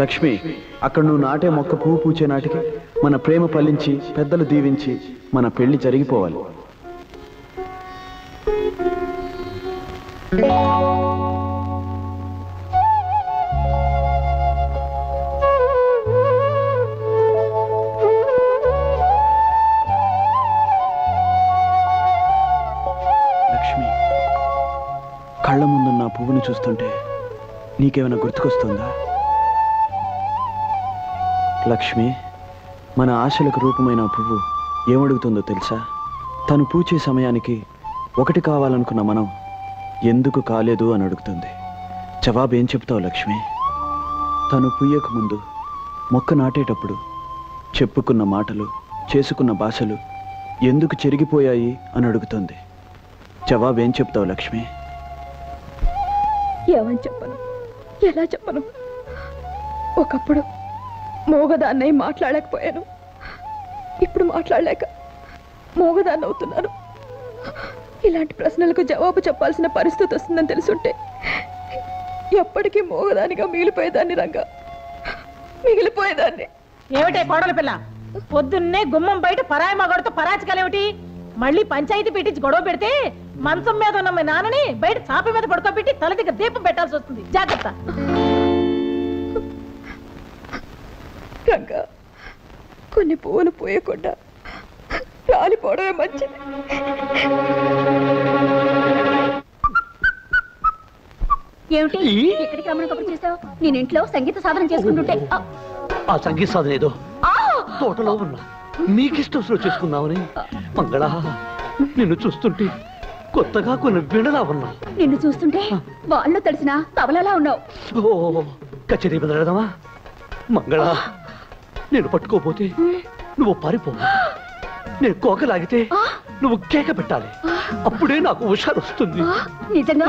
B: లక్ష్మి, అక్కడ నువ్వు నాటే మొక్క పువ్వు పూచే నాటికి మన ప్రేమ ఫలించి పెద్దలు దీవించి మన పెళ్లి జరిగిపోవాలి. లక్ష్మి, కళ్ళ ముందున్న పువ్వుని చూస్తుంటే నీకేమైనా గుర్తుకొస్తుందా? లక్ష్మి, మన ఆశలకు రూపమైన పువ్వు ఏమడుగుతుందో తెలుసా? తను పూచే సమయానికి ఒకటి కావాలనుకున్న మనం ఎందుకు కాలేదు అని అడుగుతుంది. జవాబు ఏం చెప్తావు లక్ష్మి? తను పూయక ముందు మొక్క నాటేటప్పుడు చెప్పుకున్న మాటలు చేసుకున్న భాషలు ఎందుకు చెరిగిపోయాయి అని అడుగుతుంది. జవాబు ఏం చెప్తావు లక్ష్మి?
A: ఏమని చెప్పను, ఎలా చెప్పను? ఒకప్పుడు మోగదాన్నై మాట్లాడలేకపోయాను, ఇప్పుడు మాట్లాడలేక మోగదాన్ని అవుతున్నాను. ఇలాంటి ప్రశ్నలకు జవాబు చెప్పాల్సిన పరిస్థితి వస్తుందని తెలుసుంటే ఎప్పటికీ మోగదానిగా మిగిలిపోయేదాన్ని. రంగా, మిగిలిపోయేదాన్ని.
P: ఏమిటే కోడల పిల్ల, పొద్దున్నే గుమ్మం బయట పరాయి మగడితో పరాచకాలేమిటి? మళ్ళీ పంచాయతీ పెట్టించి గొడవ పెడితే మంచం మీద ఉన్న మీ నాన్నని బయట చాప మీద పడుకోబెట్టి తల దగ్గర దీపం పెట్టాల్సి వస్తుంది. జాగ్రత్త.
A: రంగా, కొన్ని పువ్వులు పోయకుండా రాలిపోవడమే మంచిది.
R: ఏమిటి ఎక్కడికి రమ్మని కబురు చేసావు? నేను ఇంట్లో సంగీత సాధన చేసుకుంటుంటే
Q: ఆ సంగీత సాధన ఏదో తోటలో ఉన్నా నీకిష్టం చేసుకుందామని. మంగళ, నిన్ను చూస్తుంటే కొత్తగా కొన్ని వినలా ఉన్నా.
R: నిన్ను చూస్తుంటే వాళ్ళు తడిసిన తవలలా ఉన్నావు.
Q: ఓ, కచేరీ బదలడదామా? మంగళ, నేను పట్టుకోపోతే నువ్వు పారిపో. నేను కోకలాగితే నువ్వు కేక పెట్టాలి. అప్పుడే నాకు హుషారు వస్తుంది.
R: నిజంగా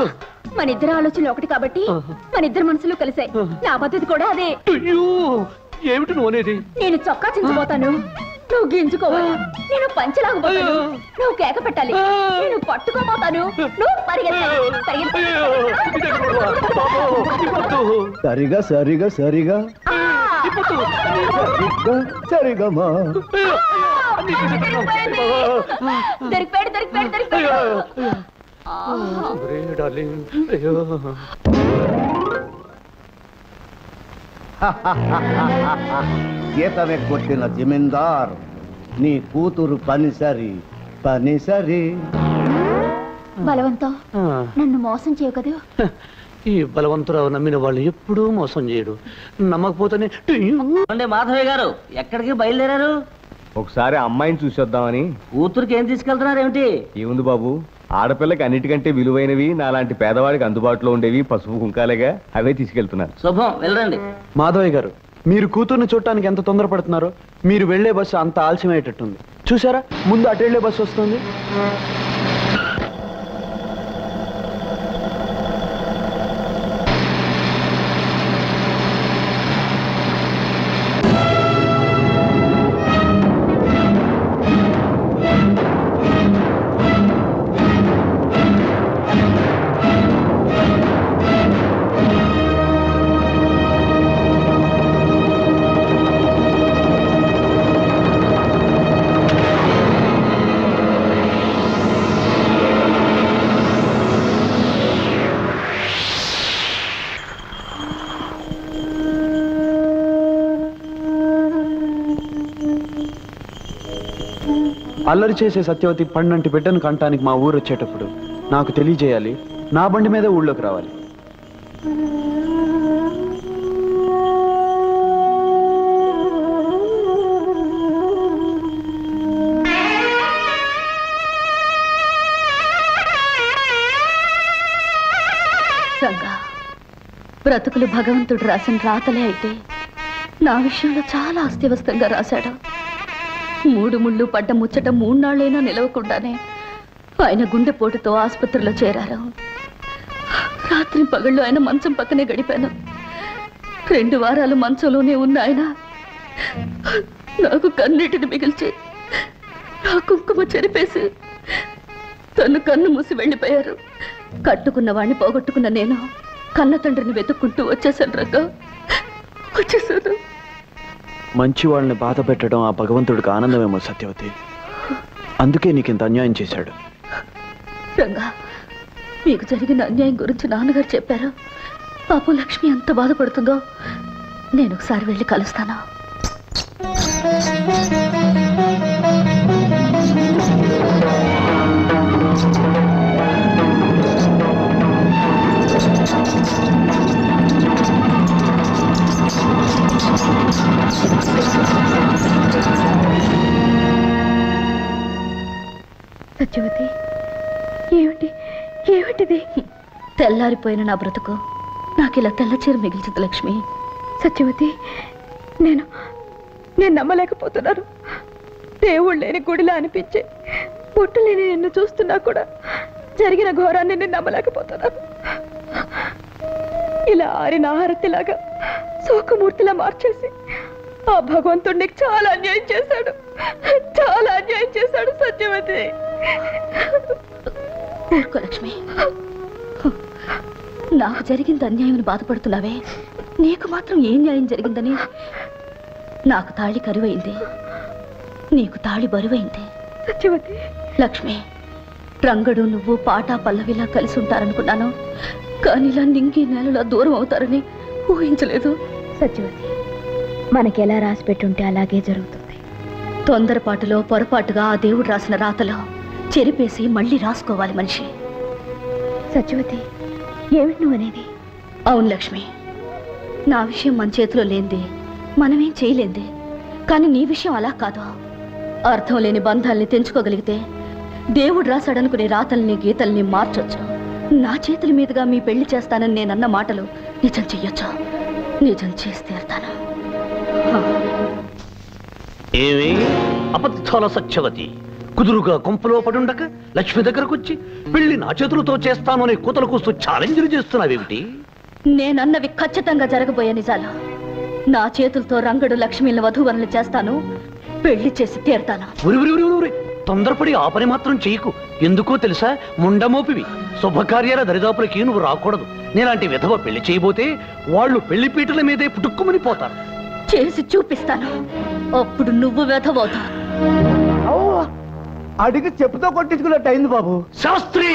R: మన ఇద్దరు ఆలోచనలు ఒకటి కాబట్టి మన ఇద్దరు మనసులు కలిసాయి. నా పద్ధతి కూడా అదే.
Q: ఏమిటి నువ్వు అనేది?
R: నేను చొక్కా చించిపోతాను, నువ్వు గింజుకోవాలి. నేను పంచలాగపోతాను, నువ్వు కేక పెట్టాలి. నేను పట్టుకోపోతాను, నువ్వు పరిగెత్తాలి.
I: సరిగా సరిగా సరిగా సరిగమా
R: దొరికిపోయాడు దొరికిపోయాడు దొరికిపోయాడు.
C: జీతమే కొట్టిన జమీందార్ నీ కూతురు పనిసరి పనిసరి.
R: బలవంతం నన్ను మోసం చేయవు కదా.
Q: ఈ బలవంతురావు నమ్మిన వాళ్ళు ఎప్పుడూ మోసం చేయడు. నమ్మకపోతేనే.
E: మాధవయ్య గారు ఎక్కడికి బయలుదేరారు?
I: ఒకసారి అమ్మాయిని చూసొద్దామని.
E: కూతురికి ఏం తీసుకెళ్తున్నారు ఏమిటి?
I: ఏముంది బాబు, ఆడపిల్లకి అన్నిటికంటే విలువైనవి నాలాంటి పేదవాడికి అందుబాటులో ఉండేవి పసుపు కుంకాలేగా, అవే తీసుకెళ్తున్నారు.
E: శుభం, వెళ్ళండి.
B: మాధవయ్య గారు, మీరు కూతుర్ని చూడటానికి ఎంత తొందరపడుతున్నారో. మీరు వెళ్లే బస్సు అంత ఆలస్యమయ్యేటట్టుంది. చూసారా, ముందు అటు వెళ్లే బస్సు వస్తుంది. అల్లరి చేసే సత్యవతి పండంటి బిడ్డను కంటానికి మా ఊరు వచ్చేటప్పుడు నాకు తెలియజేయాలి. నా బండి మీద ఊళ్ళోకి రావాలి.
F: రంగా, బ్రతుకులు భగవంతుడు రాసిన రాతలే అయితే నా విషయంలో చాలా అస్తవ్యస్తంగా రాశాడు. 3 ముళ్ళు పడ్డ ముచ్చట 3 నాళ్ళైనా నిలవకుండానే ఆయన గుండెపోటుతో ఆసుపత్రిలో చేరారు. రాత్రి పగళ్ళు ఆయన మంచం పక్కనే గడిపాను. 2 వారాలు మంచంలోనే ఉన్న ఆయన నాకు కన్నీటిని మిగిల్చి నా కుంకుమ చెరిపేసి తను కన్ను మూసి వెళ్ళిపోయారు. కట్టుకున్న వాణ్ణి పోగొట్టుకున్న నేను కన్న తండ్రిని వెతుక్కుంటూ వచ్చేసాను రంగా, వచ్చేసాను.
B: మంచి వాళ్ళని బాధ పెట్టడం ఆ భగవంతుడికి ఆనందమేమో సత్యవతి. అందుకే నీకింత అన్యాయం చేశాడు.
F: రంగా, మీకు జరిగిన అన్యాయం గురించి నాన్నగారు చెప్పారు. పాపం లక్ష్మి ఎంత బాధపడుతుందో నేను ఒకసారి వెళ్ళి కలుస్తాను.
A: సత్యవతి, ఏమిటి ఏమిటిది?
F: తెల్లారిపోయిన నా బ్రతుకు నాకు ఇలా తెల్ల చీర మిగిల్చింది లక్ష్మి.
A: సత్యవతి, నేను నమ్మలేకపోతున్నాను. దేవుడు లేని గుడిలా అనిపించే పుట్టు లేని నిన్ను చూస్తున్నా కూడా జరిగిన ఘోరాన్ని నేను నమ్మలేకపోతున్నాను. ఇలా ఆరిన ఆహారతిలాగా శోకమూర్తిలా మార్చేసి ఆ భగవంతుడు నీకు చాలా అన్యాయం చేశాడు, చాలా అన్యాయం చేశాడు సత్యవతి.
F: ఊరుకో లక్ష్మి, నాకు జరిగింది అన్యాయం బాధపడుతున్నావే, నీకు మాత్రం ఏం న్యాయం జరిగిందని? నాకు తాళి కరువైంది, నీకు తాళి బరువైంది.
A: సత్యవతి,
F: లక్ష్మి, రంగడు నువ్వు పాటా పల్లవిలా కలిసి ఉంటారనుకున్నాను, కానీ ఇలా నింగి నేలలా దూరం అవుతారని ఊహించలేదు.
A: సత్యవతి, మనకెలా రాసి పెట్టుంటే అలాగే జరుగుతుంది.
F: తొందరపాటులో పొరపాటుగా ఆ దేవుడు రాసిన రాతలో చెరిపేసి మళ్ళీ రాసుకోవాలి మనిషి.
A: సత్యవతి, ఏమిటి నువ్వనేది?
F: అవును లక్ష్మి, నా విషయం మన చేతిలో లేనిది, మనమేం చేయలేంది. కానీ నీ విషయం అలా కాదు. అర్థం లేని బంధాల్ని తెంచుకోగలిగితే దేవుడు రాశాడనుకునే రాతల్ని గీతల్ని మార్చొచ్చు. నా చేతుల మీదుగా మీ పెళ్లి చేస్తానని నేనన్న మాటలు నిజం చెయ్యొచ్చు. నిజం చేసి తీరుతాను.
Q: ఏమి అబద్ధాల సత్యవతి, కుదురుగా కొంపలో పడుండక లక్ష్మి దగ్గరకు వచ్చి పెళ్లి నా చేతులతో చేస్తాను అనే కూతలు కూస్తూ ఛాలెంజ్లు చేస్తున్నావేమిటి?
F: నేనన్నవి ఖచ్చితంగా జరగబోయే నిజాలు. నా చేతులతో రంగడు లక్ష్మిని వధూవరులు చేస్తాను, పెళ్లి చేసి తీరుతాను.
Q: తొందరపడి ఆ పని మాత్రం చేయకు. ఎందుకో తెలుసా? ముండమోపివి. శుభకార్యాల దరిదాపులకి నువ్వు రాకూడదు. నేలాంటి విధవ పెళ్లి చేయబోతే వాళ్ళు పెళ్లి పీటల మీదే పుట్టుక్కుమని పోతారు.
F: చేసి చూపిస్తాను, అప్పుడు నువ్వు వెధవవుతావు.
C: అడిగి చెప్పుతో కొట్టించుకున్నట్టు అయింది బాబు.
Q: శాస్త్రి,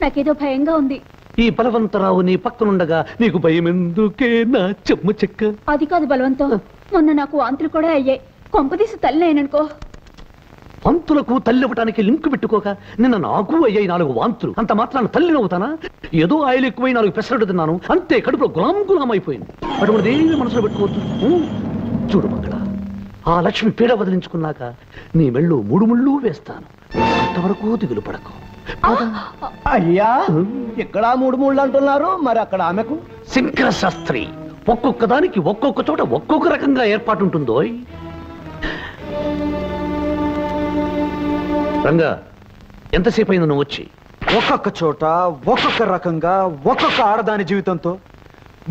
R: నాకేదో భయంగా ఉంది.
Q: ఈ బలవంతరావు నీ పక్కనుండగా నీకు భయం ఎందుకే నా చెమ్మ చెక్క?
R: అది కాదు బలవంతం, మొన్న నాకు వాంతులు కూడా అయ్యాయి. కొంపదీసి తల్లి అయిననుకో.
Q: వాంతులకు తల్లి ఇవ్వటానికి లింకు పెట్టుకోక నిన్న నాకు అయ్యాయి 4 వాంతులు. అంత మాత్రాన తల్లిని అవుతానా? ఏదో ఆయిల్ ఎక్కువై 4 పెసరట్టు తిన్నాను అంతే, కడుపులో గులాం అయిపోయింది. అటువంటి దేని మనసులో పెట్టుకోవద్దు. చూడు మంగళ, ఆ లక్ష్మి పీడ వదిలించుకున్నాక నీ మెళ్ళు 3 ముళ్ళు వేస్తాను. అంతవరకు దిగులు పడకు.
C: అయ్యా, ఇక్కడ 3 ముళ్ళు అంటున్నారు, మరి అక్కడ ఆమెకు?
Q: శంకర శాస్త్రి, ఒక్కొక్క దానికి ఒక్కొక్క చోట ఒక్కొక్క రకంగా ఏర్పాటు ఉంటుందో. రంగా, ఎంతసేపు అయింది నువ్వు వచ్చి?
B: ఒక్కొక్క చోట ఒక్కొక్క రకంగా ఒక్కొక్క ఆడదాని జీవితంతో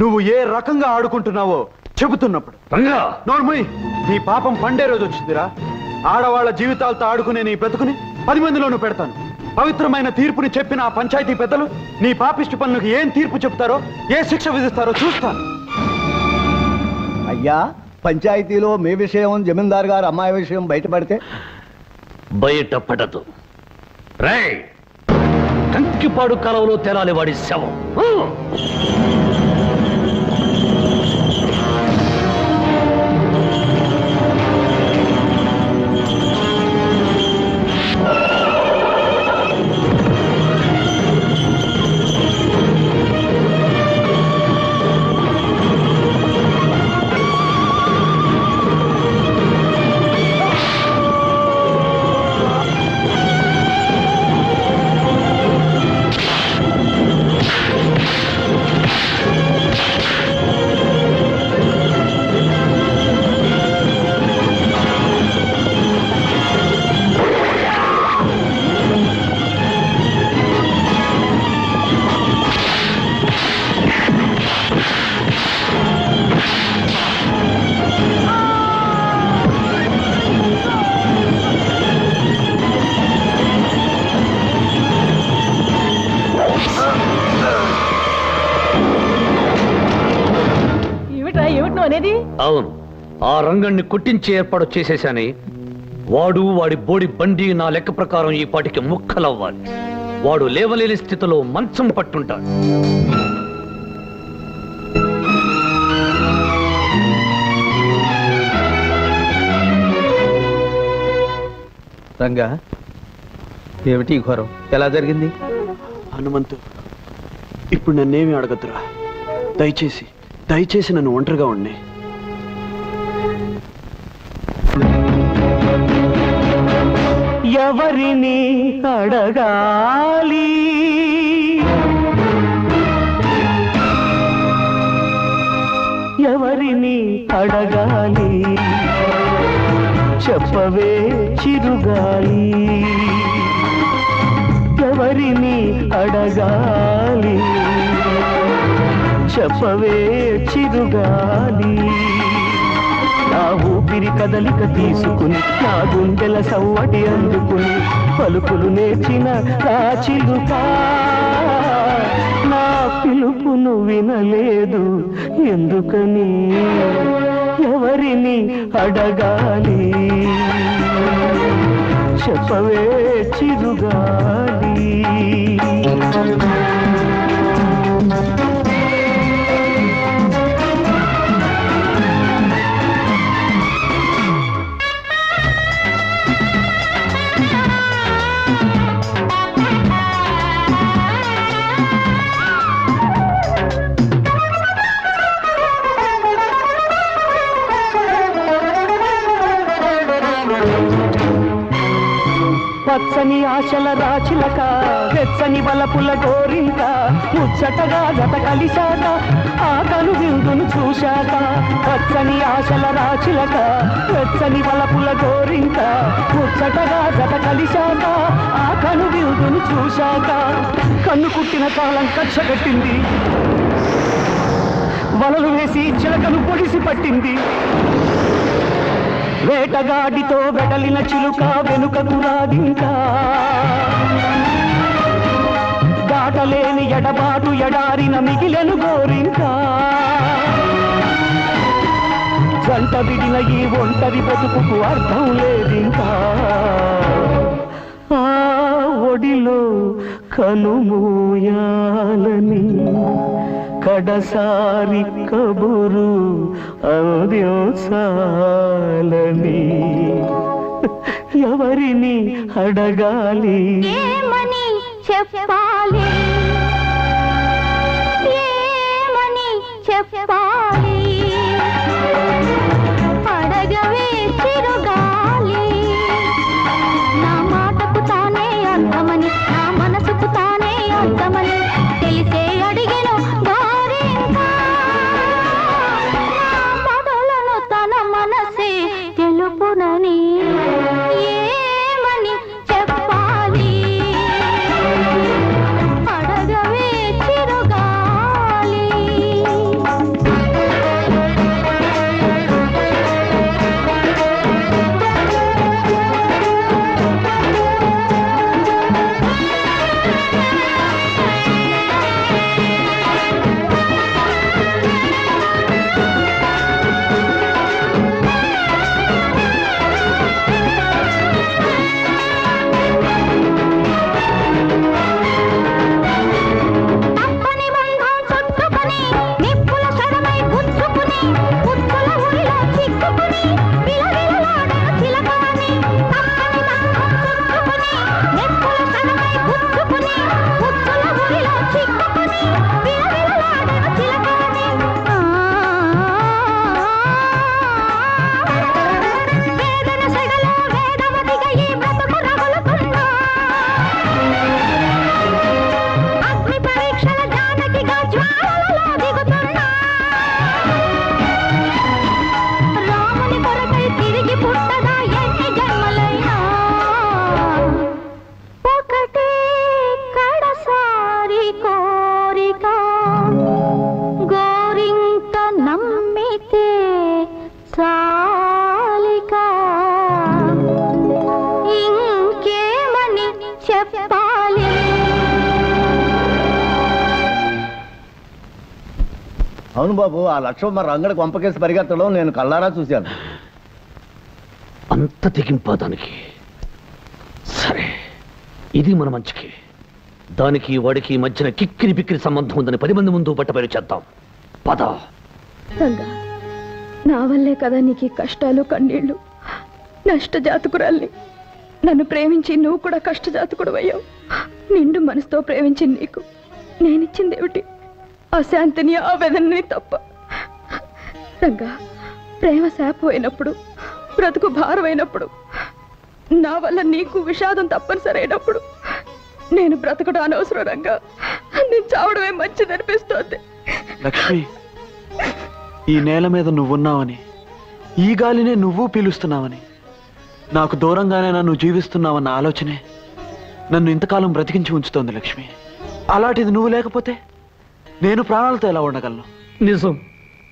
B: నువ్వు ఏ రకంగా ఆడుకుంటున్నావో చెబుతున్నప్పుడు.
Q: రంగా
B: నోర్మయ్, నీ పాపం పండే రోజు వచ్చిందిరా. ఆడవాళ్ల జీవితాలతో ఆడుకునే నీ బ్రతుకుని 10 మందిలోనూ పెడతాను. పవిత్రమైన తీర్పుని చెప్పిన ఆ పంచాయతీ పెద్దలు నీ పాపిష్టి పనులకు ఏం తీర్పు చెప్తారో, ఏ శిక్ష విధిస్తారో చూస్తాను.
C: అయ్యా, పంచాయతీలో మీ విషయం, జమీందార్ గారు అమ్మాయి విషయం బయటపడితే?
Q: బయటపడదు. రేయ్, కంకిపాడు కాలంలో తేలాలి వాడి శవం. అవును, ఆ రంగణ్ణి కొట్టించే ఏర్పాటు చేసేశాని. వాడు వాడి బోడి బండి నా లెక్క ప్రకారం ఈ పాటికి ముక్కలవ్వాలి. వాడు లేవలేని స్థితిలో మంచం పట్టుంటాడు.
N: రంగా, ఏమిటి ఘోరం? ఎలా జరిగింది?
B: హనుమంతు, ఇప్పుడు నన్నేమి అడగద్దురా. దయచేసి నన్ను ఒంటరిగా ఉండి.
S: ఎవరిని అడగాలి, ఎవరిని అడగాలి, చెప్పవే చిరుగాలి. ఎవరిని అడగాలి, చెప్పవే చిరుగాలి. నా ఊపిరి కదలిక తీసుకుని, నా గుండెల సవ్వటి అందుకుని, పలుకులు నేర్చిన నా చిలుక నా పిలుపును వినలేదు ఎందుకని. ఎవరిని అడగాలి, చెప్పవే చిరుగాలి. పచ్చని ఆశల రాచిలక, వెచ్చని బలపుల గోరింక, ముచ్చటగా జత కలిశాక ఆ కను విందును చూసి చూశాక పచ్చని ఆశల రాచిలక వెచ్చని వలపుల గోరింక ముచ్చటగా జత కలిశాక ఆ కను విరుదును చూశాక కన్ను కుట్టిన కాలం కక్ష కట్టింది వలలు వేసి చిలకను పొడిసి పట్టింది వేటగాడితో వెడలిన చిలుక వెనుకకు రాగింకా దాటలేని ఎడబాటు ఎడారిన మిగిలెను గోరింకా జంట విడిన ఈ ఒంటరి బతుకుకు అర్థం లేదింకా ఆ ఒడిలో కనుమూయాలని కడసారి కబురు అందించాలని ఎవరిని అడగాలి
T: ఏమని చెప్పాలి ఏమని చెప్పాలి అడగవే చిరుగాలి నా మాటకు తానే అర్థమని నా మనసుకు తానే అర్థమని తెలిసే అడిగెను గోరింకా నా పదలను తన మనసే తెలుపునని ఏమని చెప్పాలి అడగవే చిరుగాలి తప్పని బంధం చుట్టుకొని నిప్పుల సరమై గుచ్చుకుని పుచ్చుల ఊరిలో చిక్కుకుని విలవిలలాడెను చిలకని తప్పని బంధం చుట్టుకొని నిప్పుల సరమై గుచ్చుకుని పుచ్చుల ఊరిలో చిక్కుకుని విలవిలలాడెను చిలకని వేదన సెగలో వేదవతిగా ఈ బ్రతుకు రగులుతున్నా అగ్ని పరీక్షల జానకిగా జ్వాలలలో దిగుతున్నా రాముని కొరకై తిరిగి పుట్టగా ఎన్ని జన్మలైనా ఒకటే కడసారి కోరిక గోరింక నమ్మితే చాలిక ఇంకేమని చెప్పాలి
I: అవును బాబు, ఆ లక్ష్మమ్మ రంగడికి వంపకేసి పరిగెత్తడం నేను కళ్ళారా చూశాను.
Q: అంత తెగింపా దానికి. సరే, ఇది మన మంచికి. దానికి వాడికి మధ్యన కిక్కిరి బిక్కిరి సంబంధం ఉందని 10 మంది ముందు బట్టబయలు చేద్దాం. పద.
A: రంగా, నా వల్లే కదా నీకు ఈ కష్టాలు కన్నీళ్లు. నష్టజాతకురాల్ని. నన్ను ప్రేమించి నువ్వు కూడా కష్టజాతకుడు అయ్యావు. నిండు మనసుతో ప్రేమించి నీకు నేనిచ్చింది ఏమిటి? అశాంతిని, ఆవేదనని తప్ప. రంగా, ప్రేమ శాపమైనప్పుడు, బ్రతుకు భారమైనప్పుడు, నా వల్ల నీకు విషాదం తప్పనిసరైనప్పుడు నేను బ్రతకడం అనవసరం. రంగా, నేను చావడమే మంచిదనిపిస్తోంది.
B: లక్ష్మి, ఈ నేల మీద నువ్వున్నావని, ఈ గాలినే నువ్వు పీలుస్తున్నావని, నాకు దూరంగానే నన్ను జీవిస్తున్నావన్న ఆలోచనే నన్ను ఇంతకాలం బ్రతికించి ఉంచుతోంది లక్ష్మి. అలాంటిది నువ్వు లేకపోతే నేను ప్రాణాలతో ఎలా ఉండగలను?
Q: నిజం,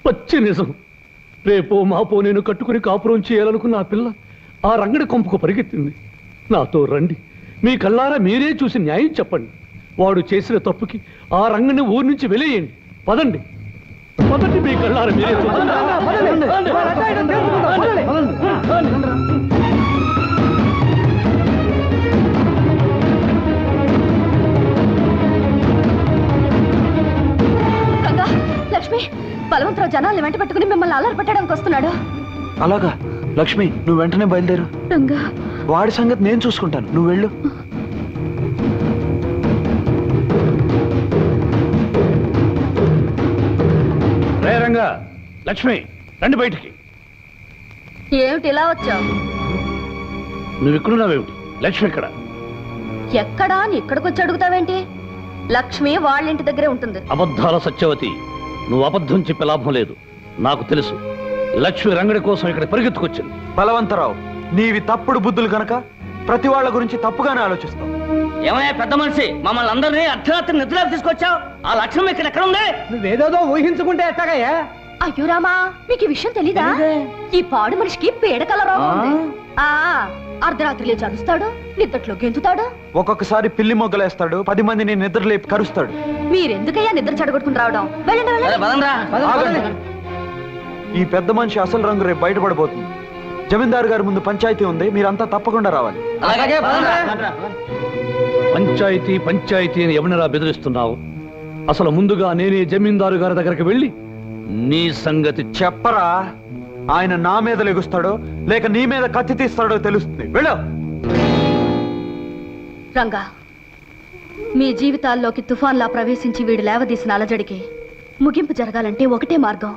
Q: పచ్చి నిజం. రేపో మాపో నేను కట్టుకుని కాపురం చేయాలనుకున్న ఆ పిల్ల ఆ రంగడి కొంపకు పరిగెత్తింది. నాతో రండి, మీ కళ్ళారా మీరే చూసి న్యాయం చెప్పండి. వాడు చేసిన తప్పుకి ఆ రంగని ఊరి నుంచి వెలేయండి. పదండి, పదండి, మీ కళ్ళారా మీరే చూడండి.
F: లక్ష్మి, బలవంతరావు జనాల్ని వెంట పెట్టుకుని మిమ్మల్ని అల్లరి పెట్టడానికి వస్తున్నాడు.
B: అలాగా? లక్ష్మి, నువ్వు వెంటనే బయలుదేరు.
A: రంగా,
B: వాడి సంగతి నేను చూసుకుంటాను, నువ్వు వెళ్ళు.
Q: రే రంగా, లక్ష్మి, రండి బయటికి.
F: ఏమిటి ఇలా వచ్చావు?
Q: నువ్వు ఇక్కడున్నావేమిటి? లక్ష్మి ఎక్కడ?
F: ఎక్కడా అని ఇక్కడికి వచ్చి అడుగుతావేంటి? లక్ష్మి వాళ్ళ ఇంటి దగ్గరే ఉంటుంది.
Q: అబద్ధాల సత్యవతి, నువ్వు అబద్ధం చెప్పే లాభం లేదు. నాకు తెలుసు లక్ష్మి రంగడి కోసం ఇక్కడ పరిగెత్తుకొచ్చింది.
B: బలవంతరావు, నీవి తప్పుడు బుద్ధులు గనక ప్రతి వాళ్ళ గురించి తప్పుగానే ఆలోచిస్తావు.
E: ఏమయ్యా పెద్ద మనిషి, మమ్మల్ని అందరినీ అర్ధరాత్రి నిద్రలోకి తీసుకొచ్చావు. ఆ లక్ష్యం ఇక్కడ ఎక్కడ ఉంది?
V: నువ్వేదేదో ఊహించుకుంటే ఎట్టాగయ్యా?
F: అయ్యో రామా, మీకు ఈ విషయం తెలీదా? ఈ పాడు మనిషికి పేడకల రోగం ఉంది. అర్ధరాత్రి లేచి అరుస్తాడు, నిద్రలో గెంతుతాడు,
B: ఒక్కొక్కసారి పిల్లి మొగ్గలేస్తాడు, 10 మందిని నిద్రలేపి కరుస్తాడు.
F: మీరెందుకయ్యా నిద్ర చెడగొట్టుకుని రావడం?
B: ఆగండి. ఈ పెద్ద మనిషి అసలు రంగు రేపు బయటపడబోతుంది. జమీందారు గారి ముందు పంచాయతీ ఉంది, మీరంతా తప్పకుండా రావాలి.
Q: పంచాయతీ పంచాయతీ అని ఎవరినరా బెదిరిస్తున్నావు? అసలు ముందుగా నేనే జమీందారు గారి దగ్గరికి వెళ్ళి నీ సంగతి
B: చెప్పరా. ఆయన నా మీద లెగుస్తాడో లేక నీ మీద కత్తి తీస్తాడో తెలుస్తుంది. వెళ్ళు.
F: రంగా, మీ జీవితాల్లోకి తుఫాన్లా ప్రవేశించి వీడు లేవదీసిన అలజడికి ముగింపు జరగాలంటే ఒకటే మార్గం.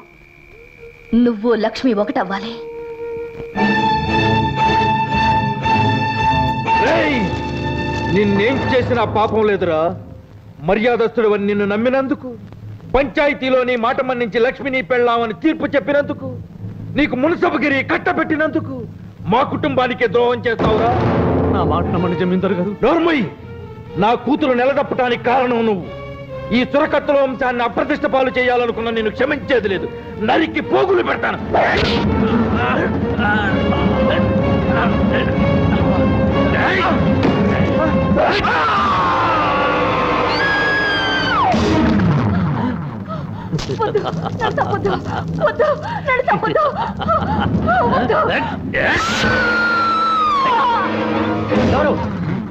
F: నువ్వు లక్ష్మి ఒకటవ్వాలి.
H: నిన్నేం చేసినా పాపం లేదురా. మర్యాదస్తుడు నిన్ను నమ్మినందుకు, పంచాయతీలో నీ మాట మన్నించి లక్ష్మిని పెళ్ళామని తీర్పు చెప్పినందుకు, నీకు మున్సబగిరి కట్టబెట్టినందుకు మా కుటుంబానికే ద్రోహం చేస్తావురా.
Q: నా మాట నమ్మని జమీందారు గారు.
H: నోర్మయ్య, నా కూతురు నిలదప్పటానికి కారణం నువ్వు. ఈ చురకత్తుల వంశాన్ని అప్రతిష్ట పాలు చేయాలనుకున్న నేను క్షమించేది లేదు. నరికి పోగులు పెడతాను.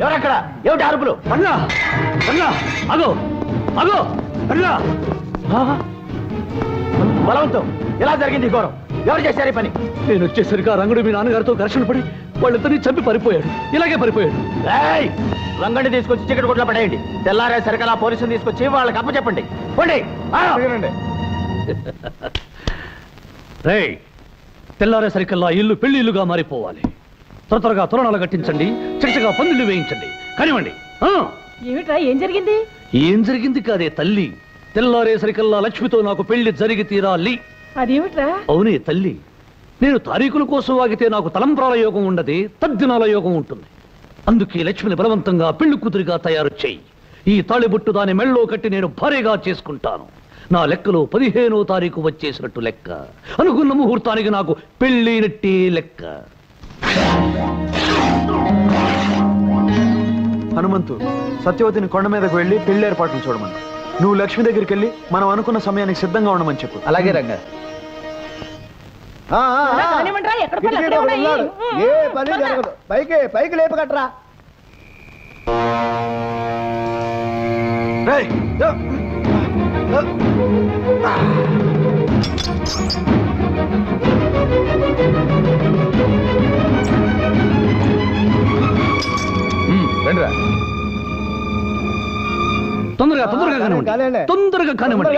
N: ఎవరక్కడ? ఏమిటి అరుపులు?
Q: అన్నా అన్నా, అగో అగో అన్నా.
N: బలవంతం ఎలా జరిగింది ఈ ఘోరం? ఎవరు చేశారు ఈ పని?
Q: నేను వచ్చేసరికి ఆ రంగుడు మీ నాన్నగారితో ఘర్షణ పడి వాళ్ళిద్దరినీ చంపి పరిపోయాడు. ఇలాగే పరిపోయాడు.
N: రంగడిని తీసుకొచ్చి చికెట్ కొట్లో పడేయండి. తెల్లారే సరికలా పోలీసులు తీసుకొచ్చి వాళ్ళకి అప్పచెప్పండి. పోండి.
Q: రేయ్, తెల్లారేసరికల్లా ఇల్లు పెళ్లి ఇల్లుగా మారిపోవాలి. త్వరగా తోరణాలు కట్టించండి, చక్కగా పందిళ్ళు వేయించండి. కానివ్వండి.
P: ఏమిట్రా, ఏం జరిగింది?
Q: ఏం జరిగింది కాదే తల్లి, తెల్లారేసరికల్లా లక్ష్మితో నాకు పెళ్లి జరిగి తీరాలి.
P: అదేమిట్రా?
Q: అవునే తల్లి, నేను తారీఖుల కోసం ఆగితే నాకు తలంబ్రాల యోగం ఉండదు, తద్దినాల యోగం ఉంటుంది. అందుకే లక్ష్మిని బలవంతంగా పెళ్లి కూతురిగా తయారు చేయి. ఈ తాళిబొట్టు దాని మెళ్ళో కట్టి నేను భారీగా చేసుకుంటాను. నా లెక్కలో 15వ తారీఖు వచ్చేసినట్టు లెక్క. అనుకున్న ముహూర్తానికి నాకు పెళ్ళైనట్టే లెక్క.
B: హనుమంతు, సత్యవతిని కొండ మీదకు వెళ్ళి పెళ్లి ఏర్పాట్లు చూడమని. నువ్వు లక్ష్మి దగ్గరికి వెళ్ళి మనం అనుకున్న సమయానికి సిద్ధంగా ఉండమని చెప్పు.
N: అలాగే రంగా. ఏ పని జరగదు. పైకి లేపగట్రా.
H: రండిరా.
Q: తొందరగా తొందరగా కానివ్వండి.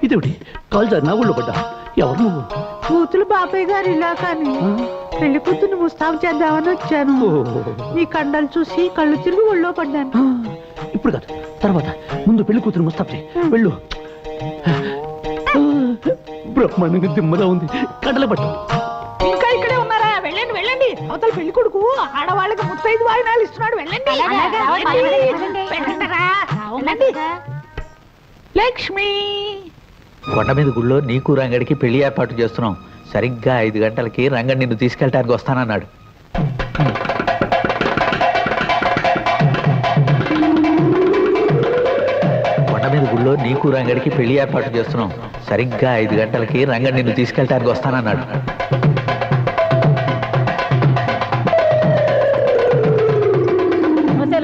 Q: ఇదేమిటి, కాలు జారి నా ఊళ్ళో పడ్డా. ఎవరు నువ్వు?
P: కూతురు బాబాయ్ గారు ఇలా కానీ పెళ్లి కూతురు ముస్తాబు చేద్దామని వచ్చాను. నీ కండలు చూసి కళ్ళు తిరిగి ఒళ్ళో పడ్డాను.
Q: ఇప్పుడు కాదు, తర్వాత. ముందు పెళ్లి కూతురు ముస్తాబు చేయి. వెళ్ళు. బ్రహ్మాండంగా దిమ్మలా ఉంది, కండలే పట్టు.
P: ఇంకా ఇక్కడే ఉన్నారా? వెళ్ళండి వెళ్ళండి. అవతల పెళ్లి కొడుకు ఆడవాళ్ళకి 35 వాయినాలు ఇస్తున్నాడు. వెళ్ళండి. లక్ష్మి,
D: కొండ మీద గుళ్ళో నీకు రంగడికి పెళ్లి ఏర్పాటు చేస్తున్నాం. సరిగ్గా 5 గంటలకి రంగడి నిన్ను తీసుకెళ్ళటానికి వస్తానన్నాడు. కొండ మీద గుళ్ళో నీకు రంగడికి పెళ్లి ఏర్పాటు చేస్తున్నాం. సరిగ్గా 5 గంటలకి రంగడి నిన్ను తీసుకెళ్ళటానికి వస్తానన్నాడు.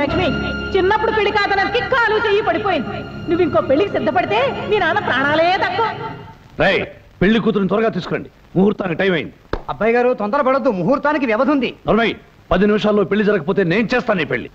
P: లక్ష్మి, చిన్నప్పుడు పెళ్లి కాదనకి కాలు చెయ్యి పడిపోయింది. నువ్వు ఇంకో పెళ్లికి సిద్ధపడితే మీ నాన్న ప్రాణాలే తక్కువ.
Q: పెళ్లి కూతురుని త్వరగా తీసుకురండి, ముహూర్తానికి టైం అయింది.
V: అబ్బాయి గారు తొందరపడద్దు, ముహూర్తానికి వ్యవధి ఉంది.
Q: 10 నిమిషాల్లో పెళ్లి జరగకపోతే నేను చేస్తాను ఈ పెళ్లి.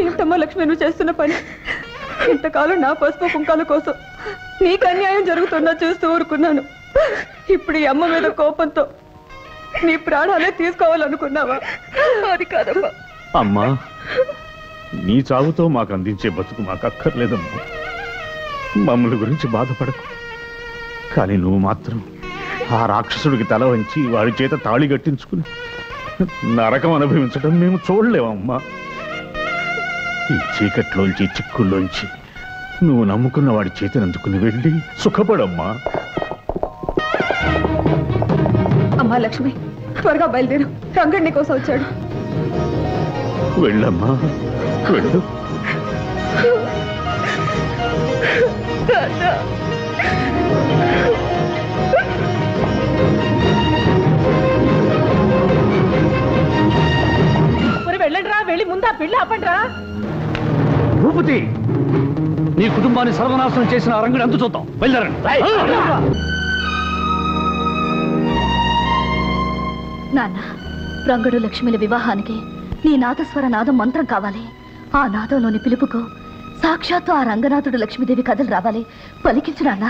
A: ఏంటమ్మా లక్ష్మి నువ్వు చేస్తున్న పని? ఇంతకాలం నా పసుపు కుంకాల కోసం నీకు అన్యాయం జరుగుతున్నా చూస్తూ ఊరుకున్నాను. ఇప్పుడు ఈ అమ్మ మీద కోపంతో నీ ప్రాణాలే తీసుకోవాలనుకున్నావా? అది కాదమ్మా.
J: అమ్మా, నీ చావుతో మాకు అందించే బతుకు మాకు అక్కర్లేదమ్మా. మమ్మల్ని గురించి బాధపడకు. కానీ నువ్వు మాత్రం ఆ రాక్షసుడికి తల వంచి వాడి చేత తాళి కట్టించుకుని నరకం అనుభవించడం మేము చూడలేమమ్మా. ఈ చీకట్లోంచి చిక్కుల్లోంచి నువ్వు నమ్ముకున్న వాడి చేతిని అందుకుని వెళ్ళి సుఖపడమ్మా.
A: అమ్మా లక్ష్మి, త్వరగా బయలుదేరు. రంగడి కోసం వచ్చాడు.
J: వెళ్ళమ్మా, వెళ్ళు.
P: వెళ్ళండి రా, వెళ్ళి ముందా పెళ్లి ఆపండి రా.
Q: భూపతి, నీ కుటుంబాన్ని సర్వనాశనం చేసిన రంగుడు అంతు చూద్దాం. బయలుదేరండి.
F: నాన్న, రంగడు లక్ష్మిల వివాహానికి నీ నాదస్వర నాదం మంత్రం కావాలి. ఆ నాదంలోని పిలుపుకు సాక్షాత్తు ఆ రంగనాథుడు లక్ష్మీదేవి కథలు రావాలి. పలికించు నాన్న.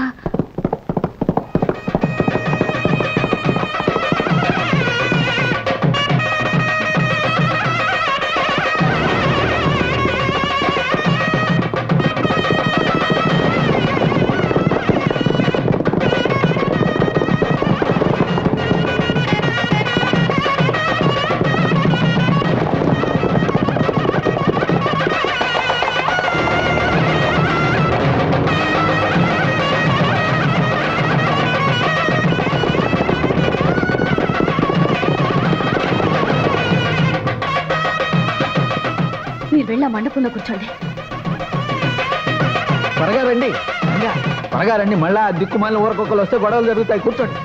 F: మండపంలో కూర్చోండి.
D: త్వరగా రండి, త్వరగా రండి. మళ్ళా దిక్కుమాలిన ఊరకొక్కలు వస్తే గొడవలు జరుగుతాయి. కూర్చోండి.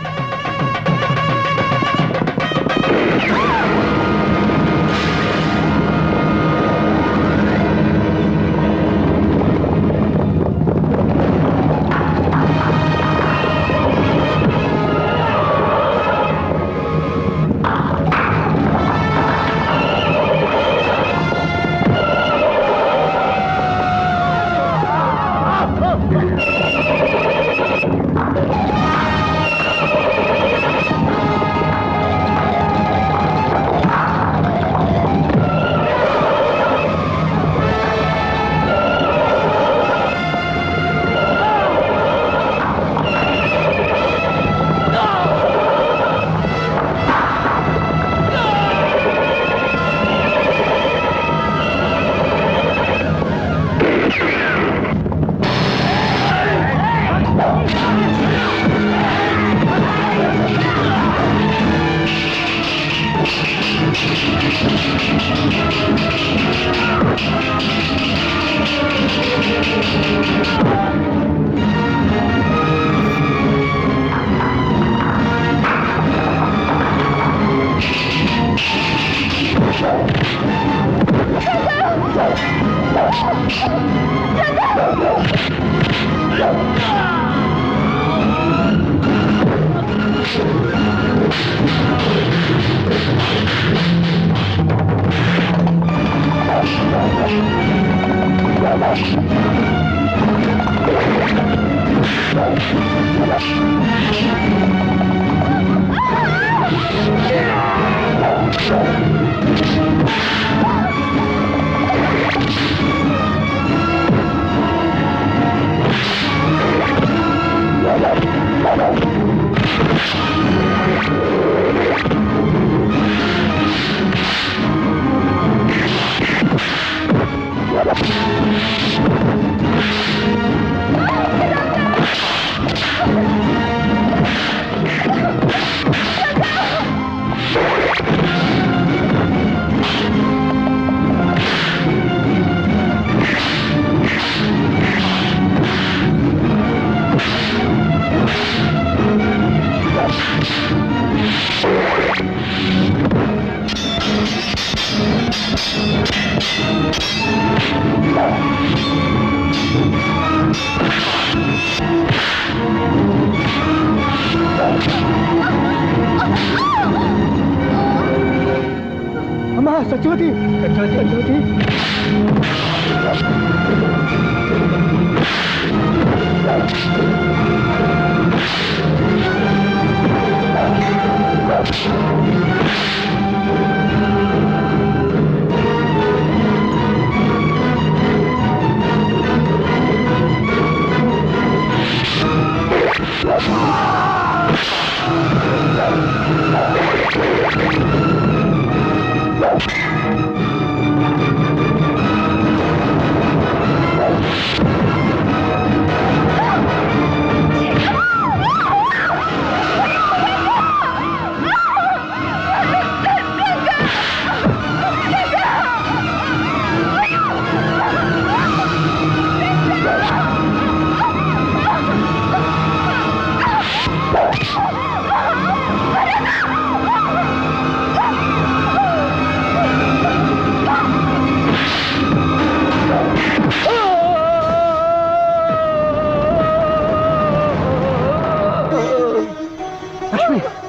C: అమ్మా సత్యవతి సత్యవతి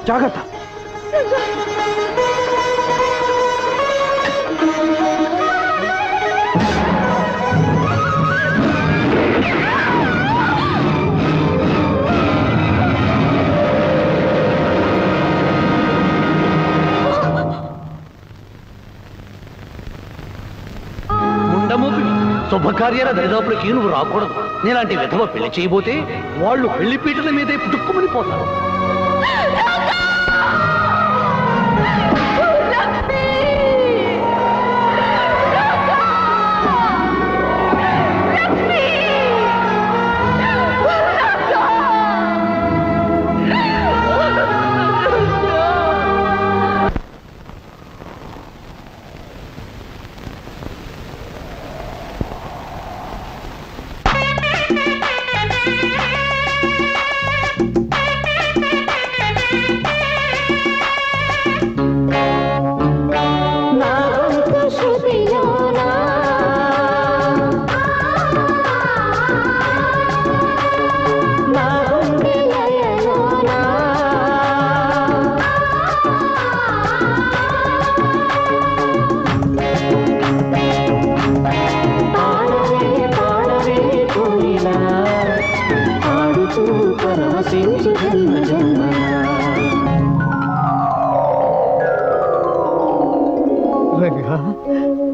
B: జాగ్రత్త.
Q: శుభకార్యాల దరిదాపులకి నువ్వు రాకూడదు. నేలాంటి విధవ పెళ్లి చేయబోతే వాళ్ళు పెళ్లి పీటల మీదే పుట్టుక్కుమని పోతారు.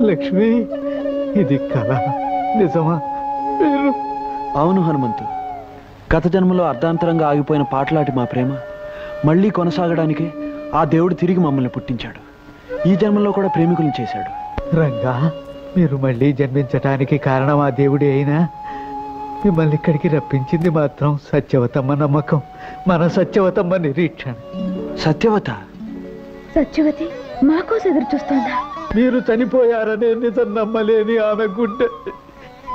D: లక్ష్మి, ఇది కళ నిజమా?
B: అవును హనుమంతు, గత జన్మలో అర్ధాంతరంగా ఆగిపోయిన పాటలాటి మా ప్రేమ మళ్ళీ కొనసాగడానికి ఆ దేవుడు తిరిగి మమ్మల్ని పుట్టించాడు. ఈ జన్మలో కూడా ప్రేమికులను చేశాడు.
D: రంగా, మీరు మళ్ళీ జన్మించటానికి కారణం ఆ దేవుడే అయినా మిమ్మల్ని ఇక్కడికి రప్పించింది మాత్రం సత్యవతమ్మ నమ్మకం, మన సత్యవతమ్మ నిరీక్షణ.
B: సత్యవత?
A: సత్యవతి మా కోసం ఎదురు చూస్తోందా?
D: మీరు చనిపోయారనే నిజం నమ్మలేని ఆమె గుండె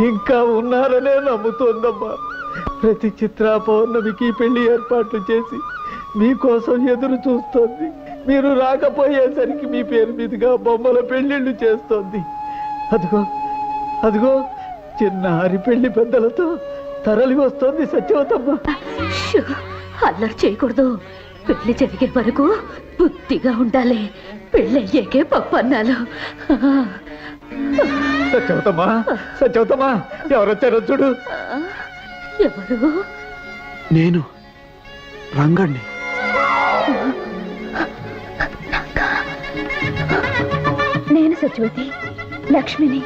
D: ఇంకా ఉన్నారనే నమ్ముతోందమ్మా. ప్రతి చిత్రా పౌర్ణమికి పెళ్లి ఏర్పాట్లు చేసి మీకోసం ఎదురు చూస్తోంది. మీరు రాకపోయేసరికి మీ పేరు మీదుగా బొమ్మల పెళ్లిళ్ళు చేస్తోంది. అదిగో అదిగో చిన్నారి పెళ్లి పెద్దలతో తరలి వస్తోంది సత్యవతమ్మ.
F: అల్లరి చేయకూడదు. పెళ్లి జరిగే వరకు బుద్ధిగా ఉండాలి. పెళ్ళయ్యాకే పప్పన్నాలు.
D: సత్యవతమ్మా, సత్యవతమ్మా, ఎవరొచ్చారో చూడు.
F: ఎవరు?
B: నేను రంగణ్ణి.
A: నేను సత్యవతి, లక్ష్మిని.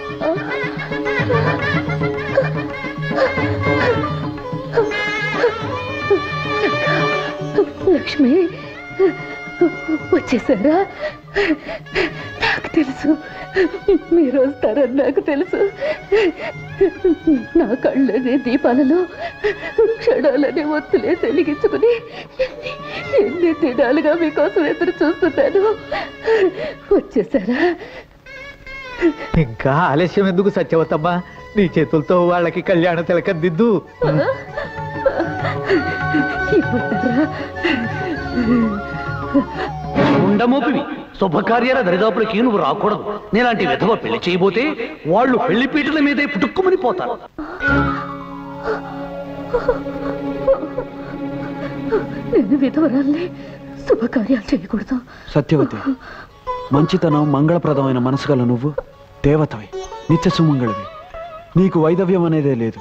F: లక్ష్మి వచ్చేసారా? నాకు తెలుసు మీరు వస్తారని నాకు తెలుసు. నా కళ్ళనే దీపాలలో క్షణాలనే ఒత్తులే వెలిగించుకుని ఎన్ని దినాలుగా మీకోసం ఎదురు చూస్తున్నాను. వచ్చేసారా?
D: ఇంకా ఆలస్యం ఎందుకు సత్యవతమ్మ? నీ చేతులతో వాళ్ళకి కళ్యాణ తిలకం దిద్దు.
Q: ఉండమోపివి, శుభకార్యాల దరిదాపులకి నువ్వు రాకూడదు. నేలాంటి విధవ పెళ్లి చేయబోతే వాళ్ళు పెళ్లి పీటల మీదే పుట్టుక్కుమని పోతారు.
F: నేను విధవరాల్ని శుభకార్యాలు చేయకూడదు.
B: సత్యవతి, మంచితనం మంగళప్రదమైన మనసు గల నువ్వు దేవతవి, నిత్య సుమంగళవి. నీకు వైదవ్యం అనేదే లేదు.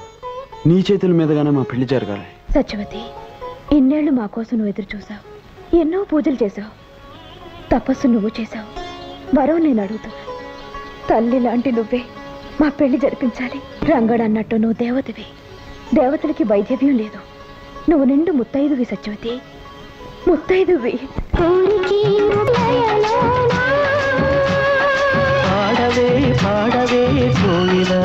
B: నీ చేతుల మీదగానే మా పెళ్లి జరగాలి.
A: సత్యవతి, ఇన్నేళ్లు మా కోసం నువ్వు ఎదురు చూసావు, ఎన్నో పూజలు చేశావు, తపస్సు నువ్వు చేశావు, వరం నేను అడుగుతున్నా. తల్లి లాంటి నువ్వే మా పెళ్లి జరిపించాలి. రంగడన్నట్టు నువ్వు దేవతవి, దేవతలకి వైద్యవ్యం లేదు. నువ్వు నిండు ముత్తైదువి సత్యవతి, ముత్తైదువి.
S: పాడవే పాడవే కోయిలా